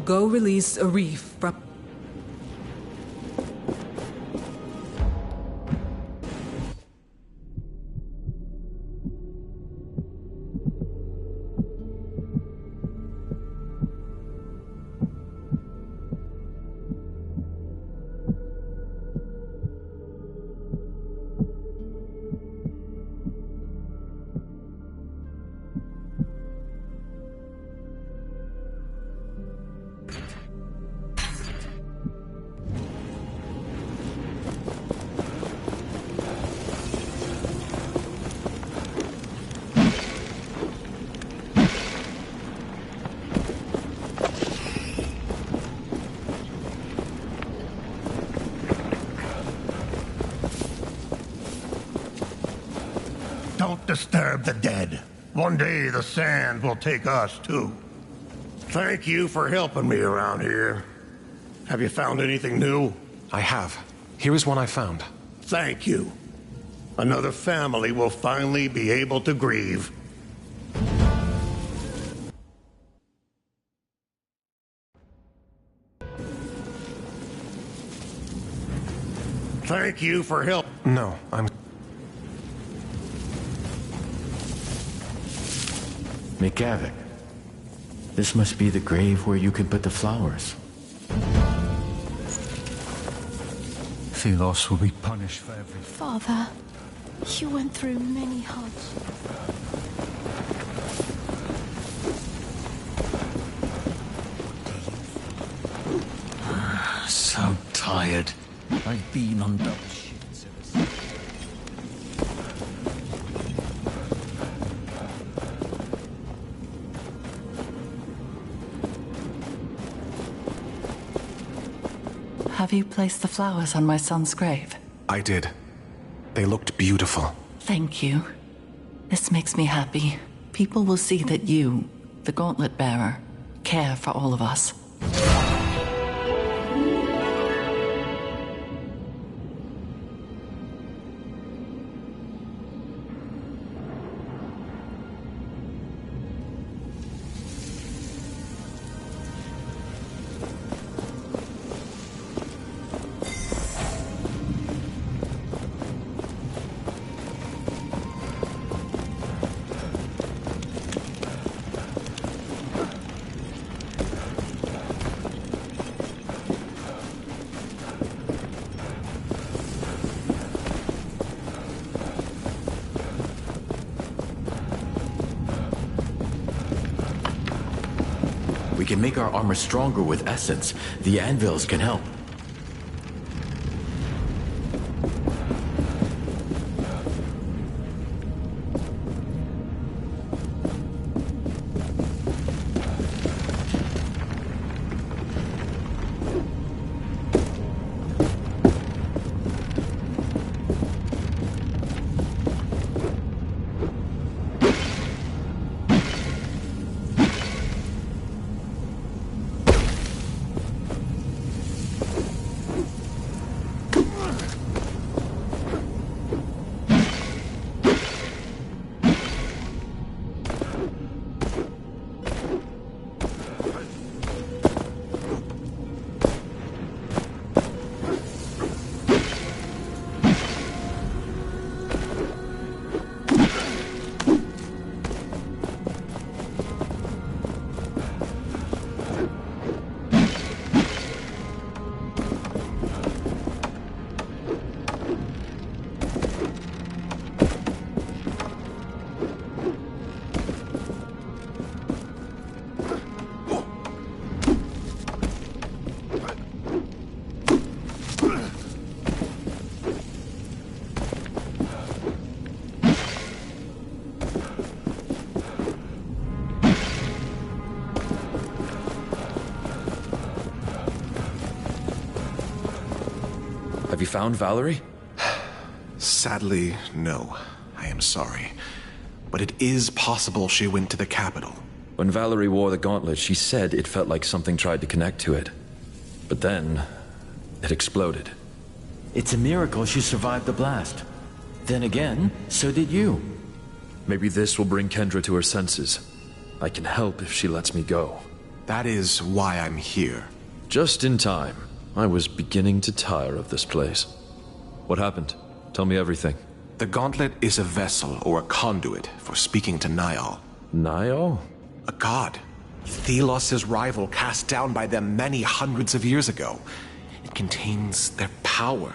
Speaker 10: Go release Arif from...
Speaker 2: Don't disturb the dead. One day the sand will take us too. Thank you for helping me around here. Have you found anything new?
Speaker 3: I have. Here is one I found.
Speaker 2: Thank you. Another family will finally be able to grieve. Thank you for help.
Speaker 3: No, I'm...
Speaker 5: McGavick, this must be the grave where you can put the flowers.
Speaker 4: Thelos will be punished for everything.
Speaker 1: Father, you went through many hardships.
Speaker 22: So tired. I've been on double shifts ever since.
Speaker 23: Have you placed the flowers on my son's grave?
Speaker 3: I did. They looked beautiful.
Speaker 23: Thank you. This makes me happy. People will see that you, the Gauntlet Bearer, care for all of us.
Speaker 5: We can make our armor stronger with essence. The anvils can help.
Speaker 15: Have you found Valerie?
Speaker 3: Sadly, no. I am sorry. But it is possible she went to the capital.
Speaker 15: When Valerie wore the gauntlet, she said it felt like something tried to connect to it. But then, it exploded.
Speaker 5: It's a miracle she survived the blast. Then again, so did you.
Speaker 15: Maybe this will bring Kendra to her senses. I can help if she lets me go.
Speaker 3: That is why I'm here.
Speaker 15: Just in time. I was beginning to tire of this place. What happened? Tell me everything.
Speaker 3: The gauntlet is a vessel or a conduit for speaking to Niall.
Speaker 15: Niall?
Speaker 3: A god. Thelos' rival cast down by them many hundreds of years ago. It contains their power,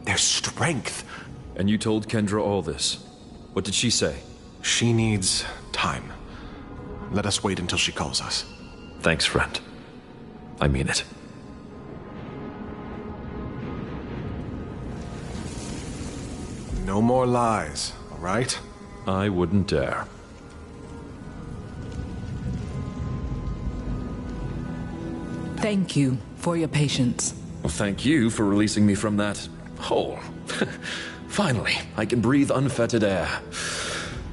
Speaker 3: their strength.
Speaker 15: And you told Kendra all this. What did she say?
Speaker 3: She needs time. Let us wait until she calls us.
Speaker 15: Thanks, friend. I mean it.
Speaker 3: No more lies, all right?
Speaker 15: I wouldn't dare.
Speaker 10: Thank you for your patience.
Speaker 15: Well, thank you for releasing me from that hole. Finally, I can breathe unfettered air.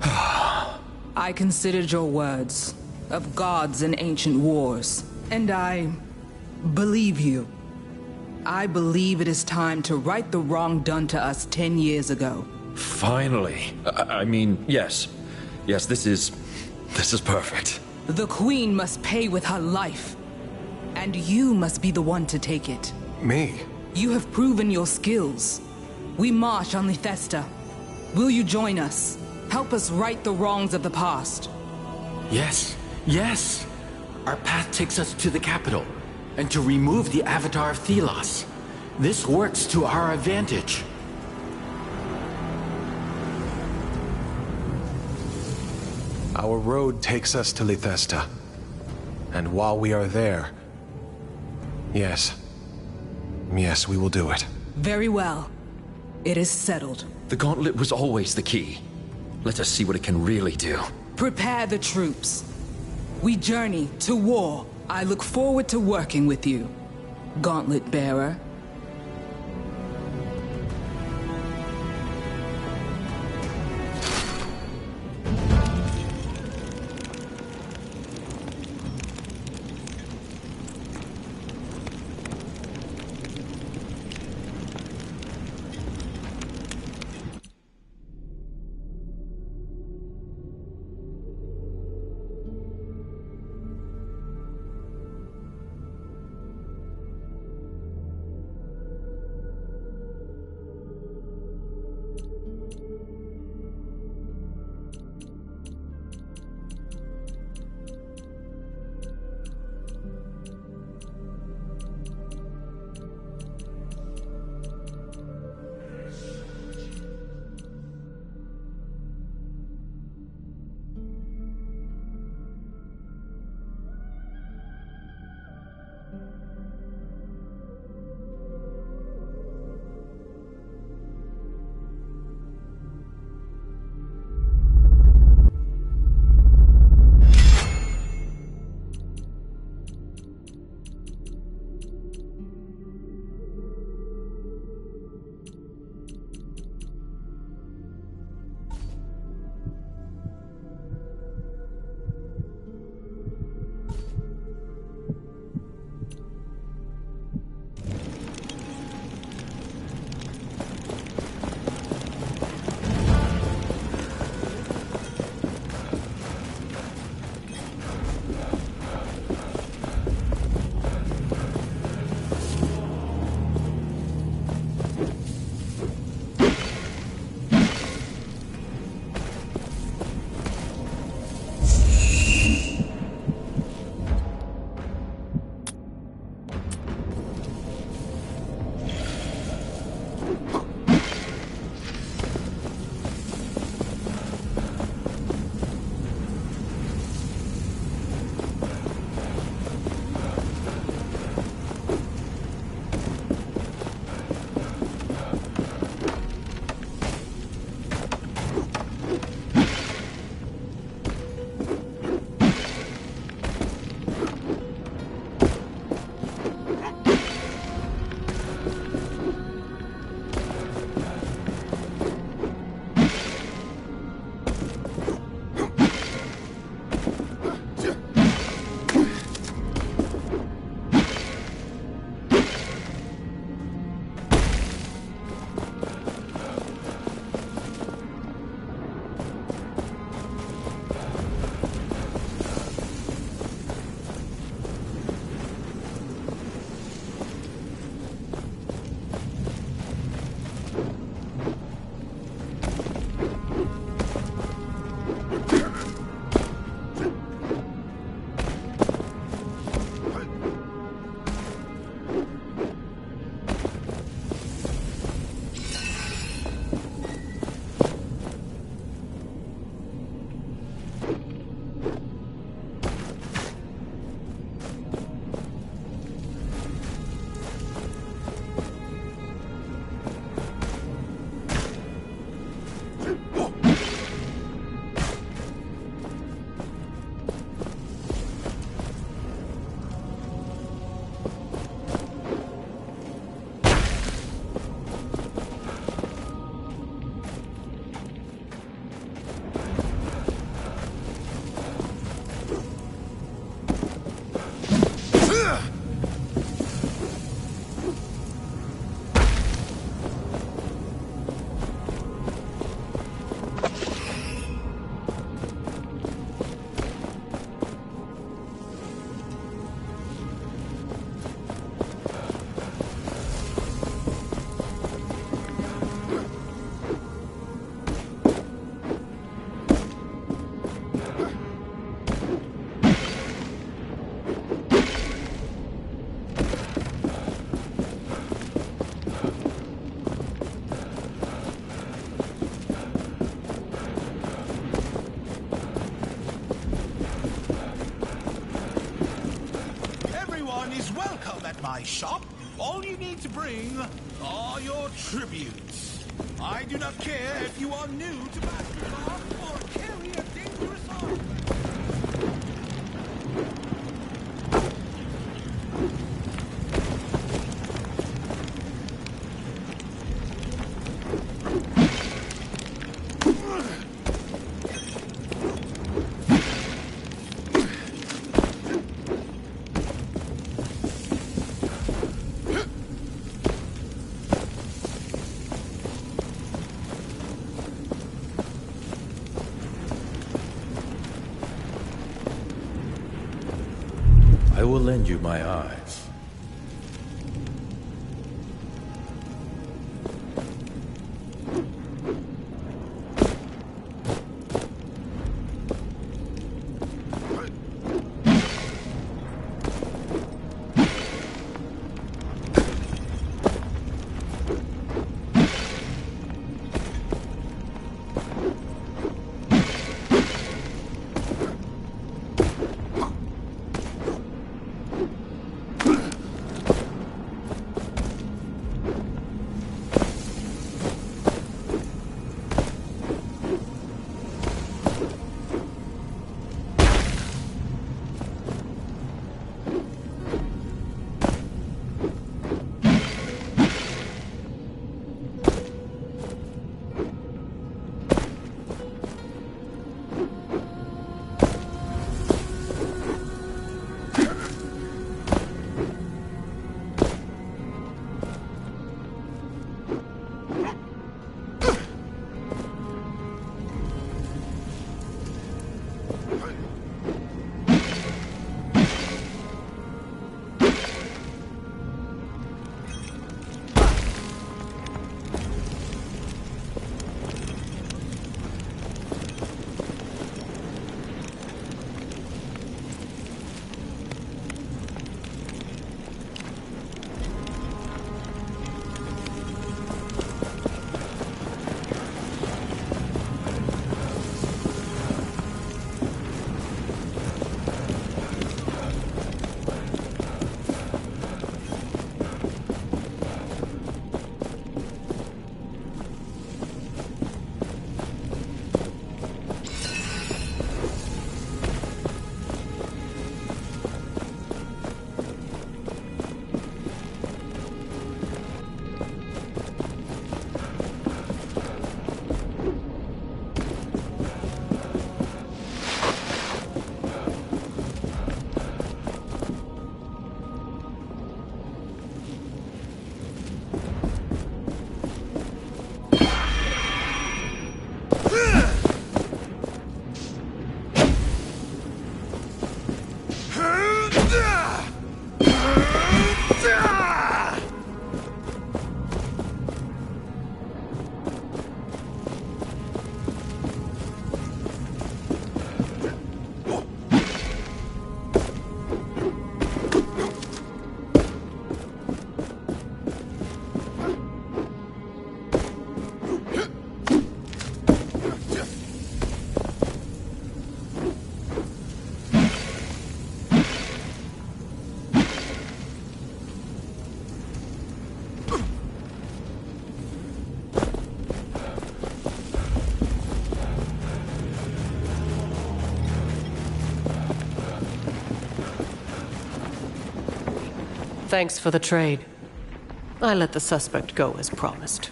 Speaker 10: I considered your words of gods and ancient wars, and I believe you. I believe it is time to right the wrong done to us 10 years ago.
Speaker 15: Finally. I mean, yes. Yes, this is perfect.
Speaker 10: The Queen must pay with her life, and you must be the one to take it.
Speaker 3: Me?
Speaker 10: You have proven your skills. We march on Lethesta. Will you join us? Help us right the wrongs of the past.
Speaker 5: Yes, yes. Our path takes us to the capital, and to remove the Avatar of Thelos. This works to our advantage.
Speaker 3: Our road takes us to Lethesta. And while we are there... Yes, we will do it.
Speaker 10: Very well. It is settled.
Speaker 15: The gauntlet was always the key. Let us see what it can really do.
Speaker 10: Prepare the troops. We journey to war. I look forward to working with you, Gauntlet Bearer.
Speaker 22: always welcome at my shop. All you need to bring are your tributes. I do not care if you are new to Baskerville or carry a dangerous arm.
Speaker 14: I will lend you my eyes.
Speaker 6: Thanks for the trade. I let the suspect go as promised.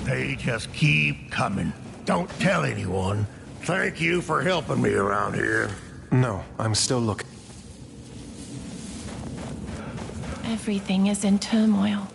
Speaker 2: They just keep coming. Don't tell anyone. Thank you for helping me around here.
Speaker 3: No, I'm still looking.
Speaker 17: Everything is in turmoil.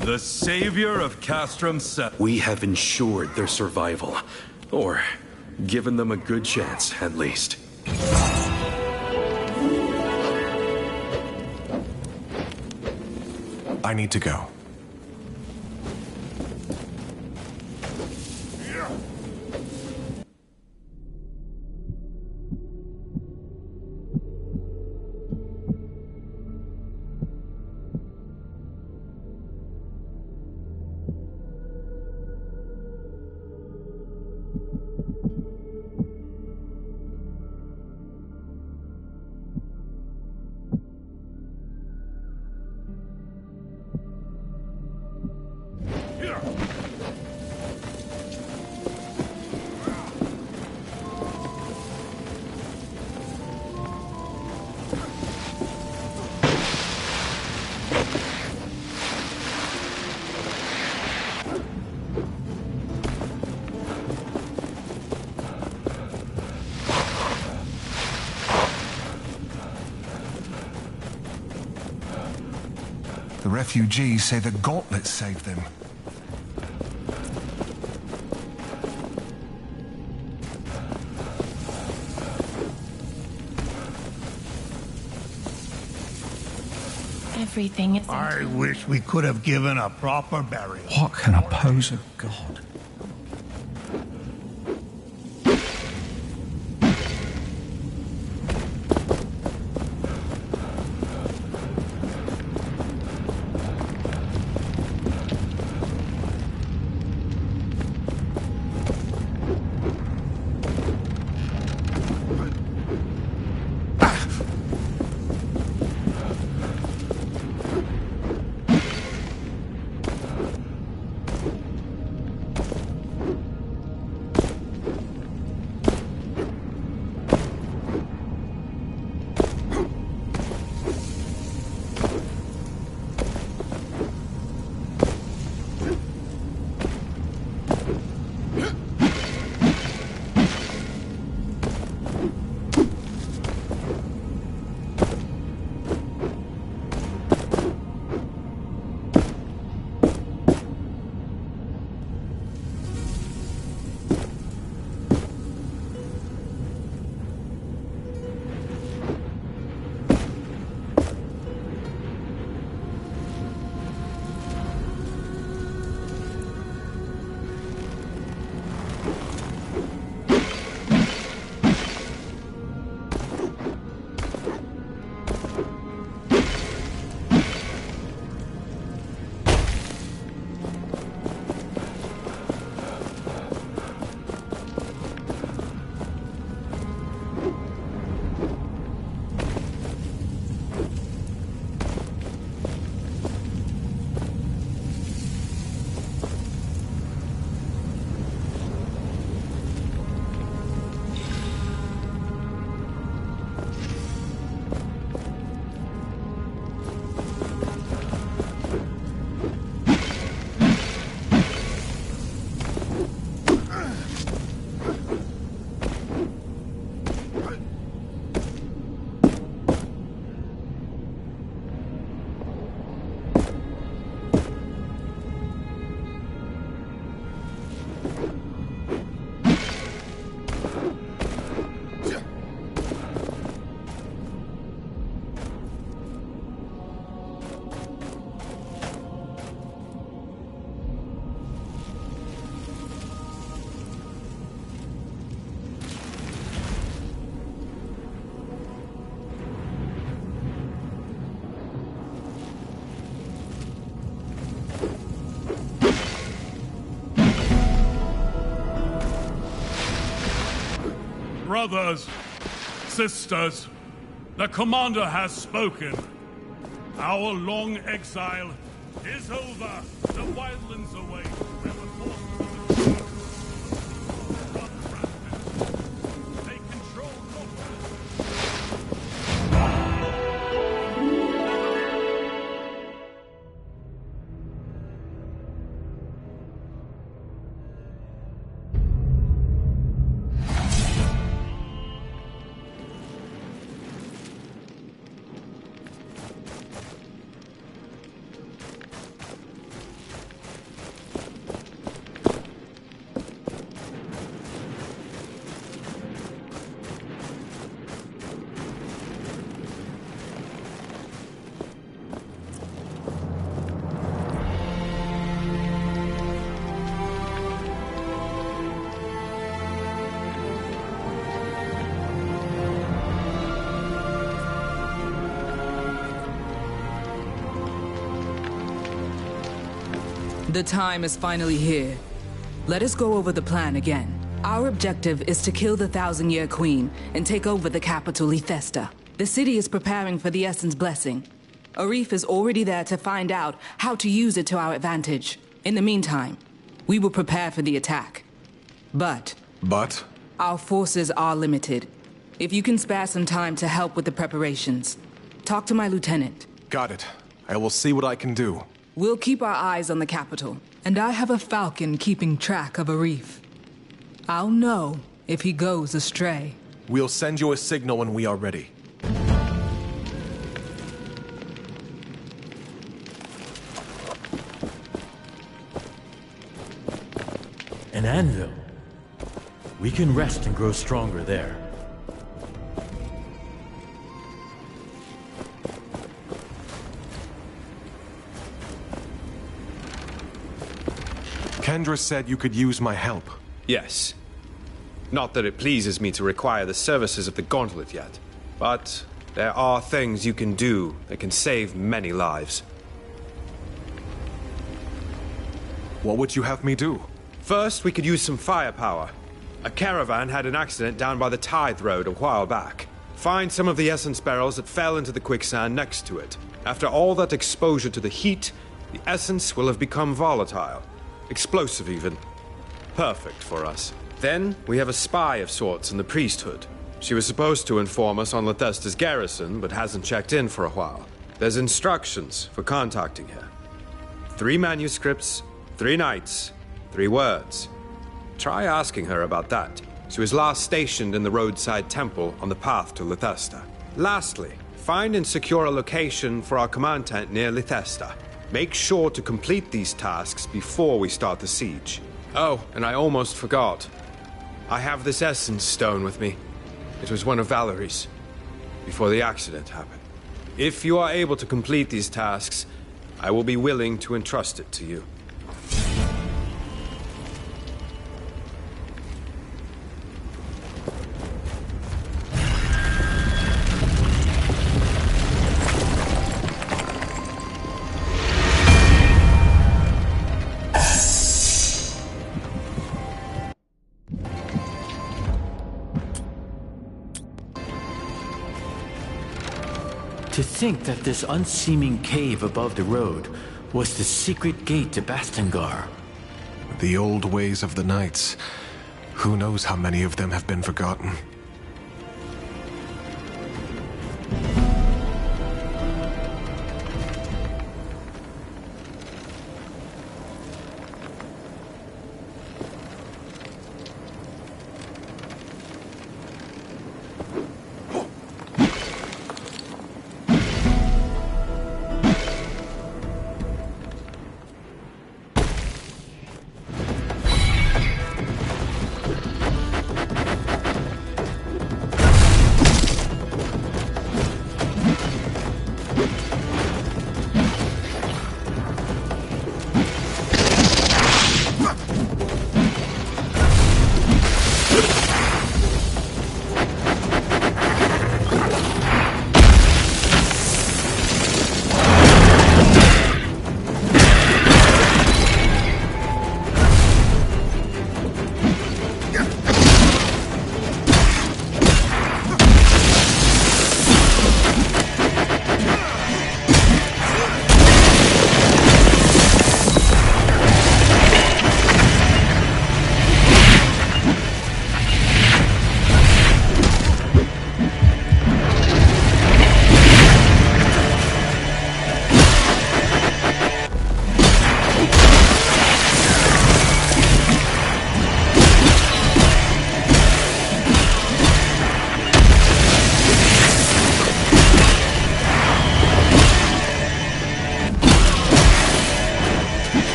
Speaker 7: The savior of Castrum Set.
Speaker 15: We have ensured their survival. Or given them a good chance, at least.
Speaker 3: I need to go.
Speaker 11: The refugees say the Gauntlet saved them.
Speaker 1: Everything is...
Speaker 2: I wish we could have given a proper burial.
Speaker 4: What can oppose a god?
Speaker 13: Brothers, sisters, the commander has spoken. Our long exile is over. The wildlands await. Where the forces of the one fragment. They control
Speaker 10: The time is finally here. Let us go over the plan again. Our objective is to kill the Thousand-Year Queen and take over the capital, Lethesta. The city is preparing for the Essence Blessing. Arif is already there to find out how to use it to our advantage. In the meantime, we will prepare for the attack. But? Our forces are limited. If you can spare some time to help with the preparations, talk to my lieutenant.
Speaker 3: Got it. I will see what I can do.
Speaker 10: We'll keep our eyes on the capital, and I have a falcon keeping track of Arif. I'll know if he goes astray.
Speaker 3: We'll send you a signal when we are ready.
Speaker 14: An anvil. We can rest and grow stronger there.
Speaker 3: Kendra said you could use my help.
Speaker 12: Yes. Not that it pleases me to require the services of the Gauntlet yet, but there are things you can do that can save many lives.
Speaker 3: What would you have me do?
Speaker 12: First, we could use some firepower. A caravan had an accident down by the Tithe Road a while back. Find some of the essence barrels that fell into the quicksand next to it. After all that exposure to the heat, the essence will have become volatile. Explosive, even. Perfect for us. Then, we have a spy of sorts in the priesthood. She was supposed to inform us on Lethesta's garrison, but hasn't checked in for a while. There's instructions for contacting her. 3 manuscripts, 3 nights, 3 words. Try asking her about that. She was last stationed in the roadside temple on the path to Lethesta. Lastly, find and secure a location for our command tent near Lethesta. Make sure to complete these tasks before we start the siege. Oh, and I almost forgot. I have this essence stone with me. It was one of Valerie's, before the accident happened. If you are able to complete these tasks, I will be willing to entrust it to you.
Speaker 14: To think that this unseeming cave above the road was the secret gate to Bastengar.
Speaker 3: The old ways of the Knights. Who knows how many of them have been forgotten.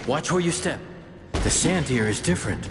Speaker 5: Watch where you step. The sand here is different.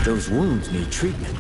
Speaker 5: Those wounds need treatment.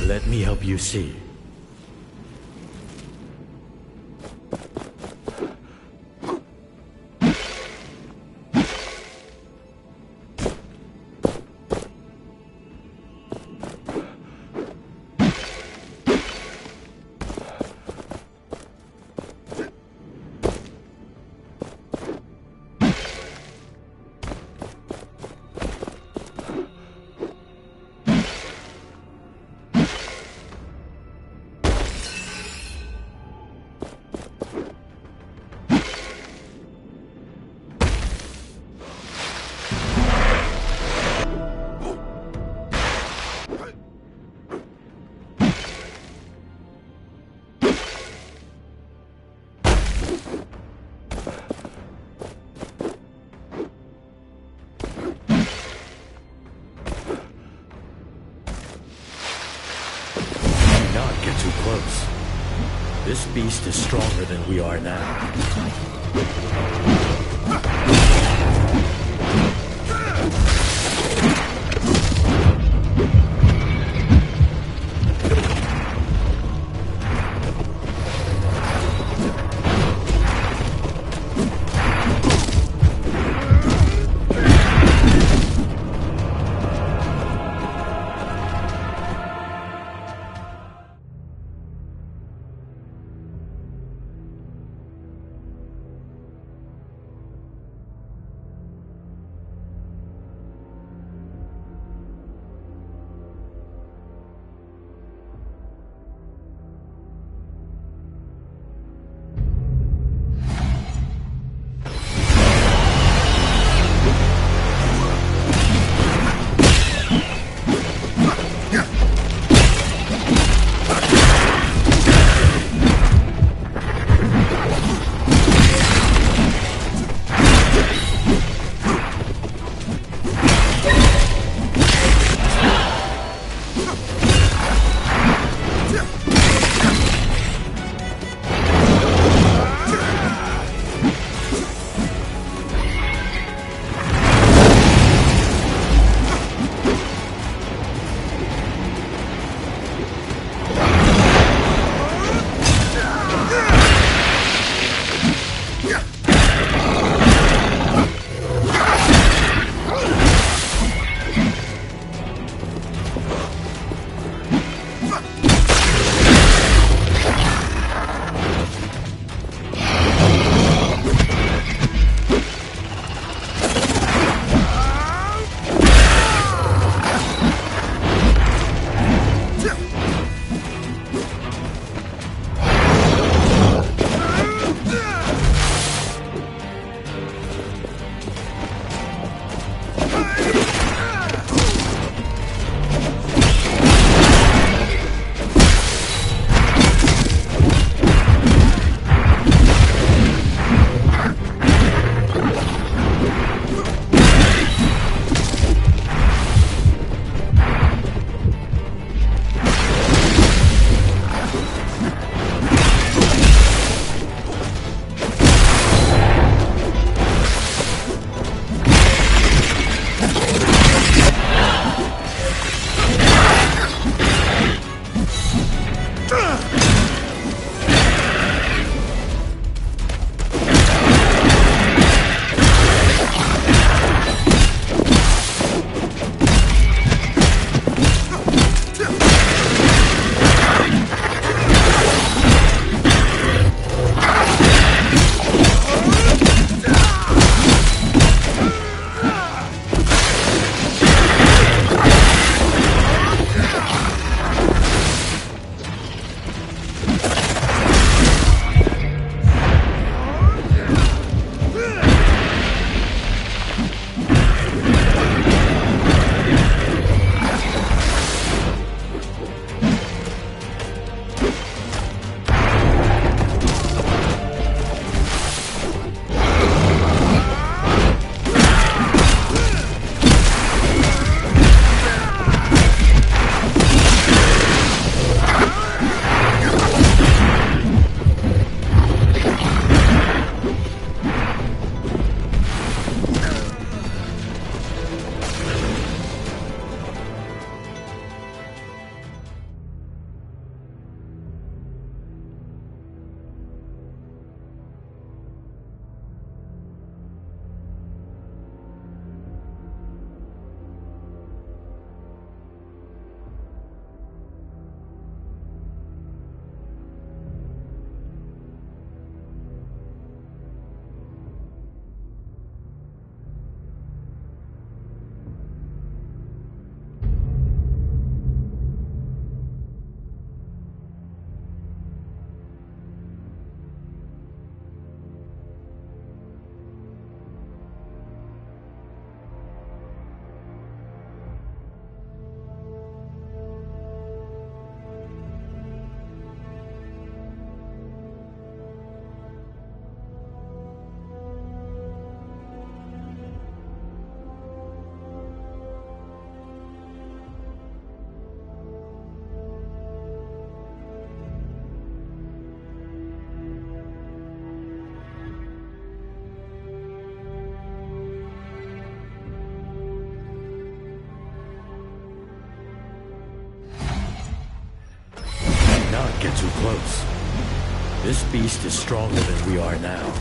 Speaker 5: Let me help you see.
Speaker 14: too close. This beast is stronger than we are now. This beast is stronger than we are now.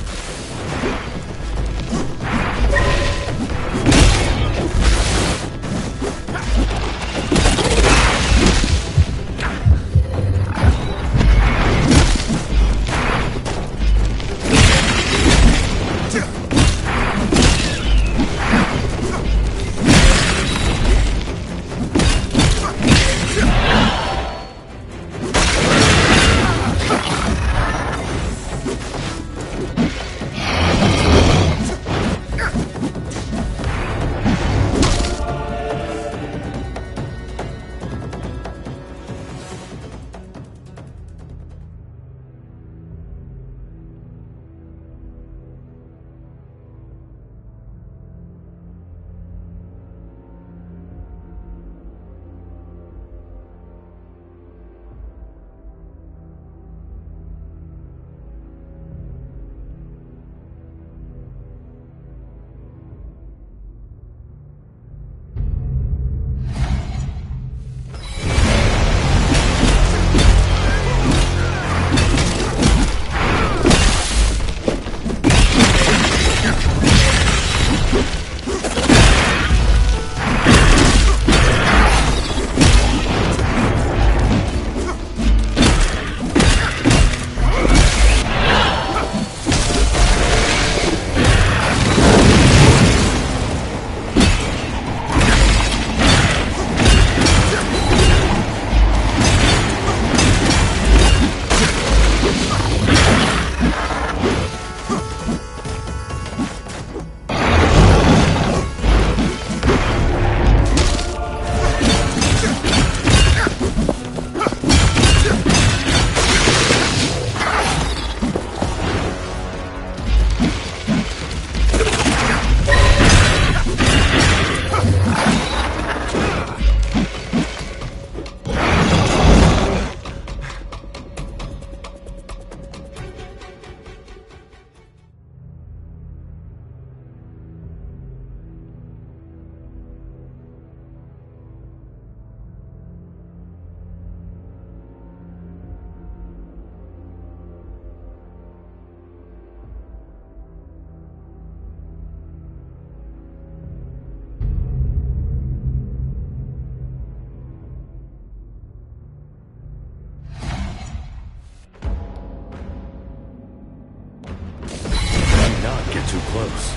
Speaker 14: Get too close.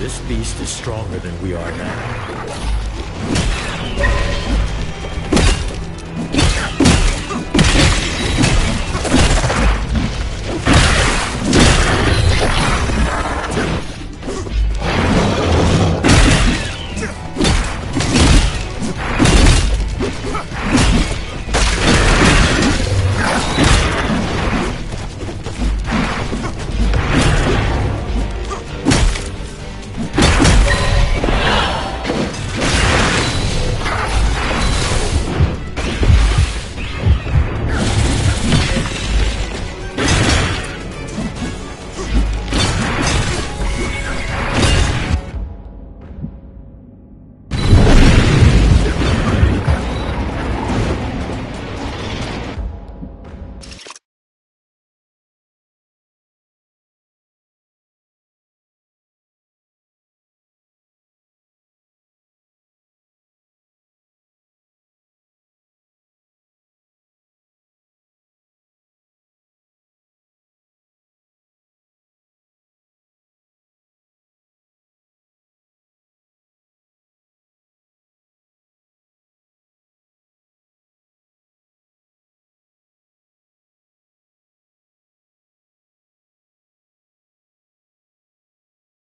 Speaker 14: This beast is stronger than we are now.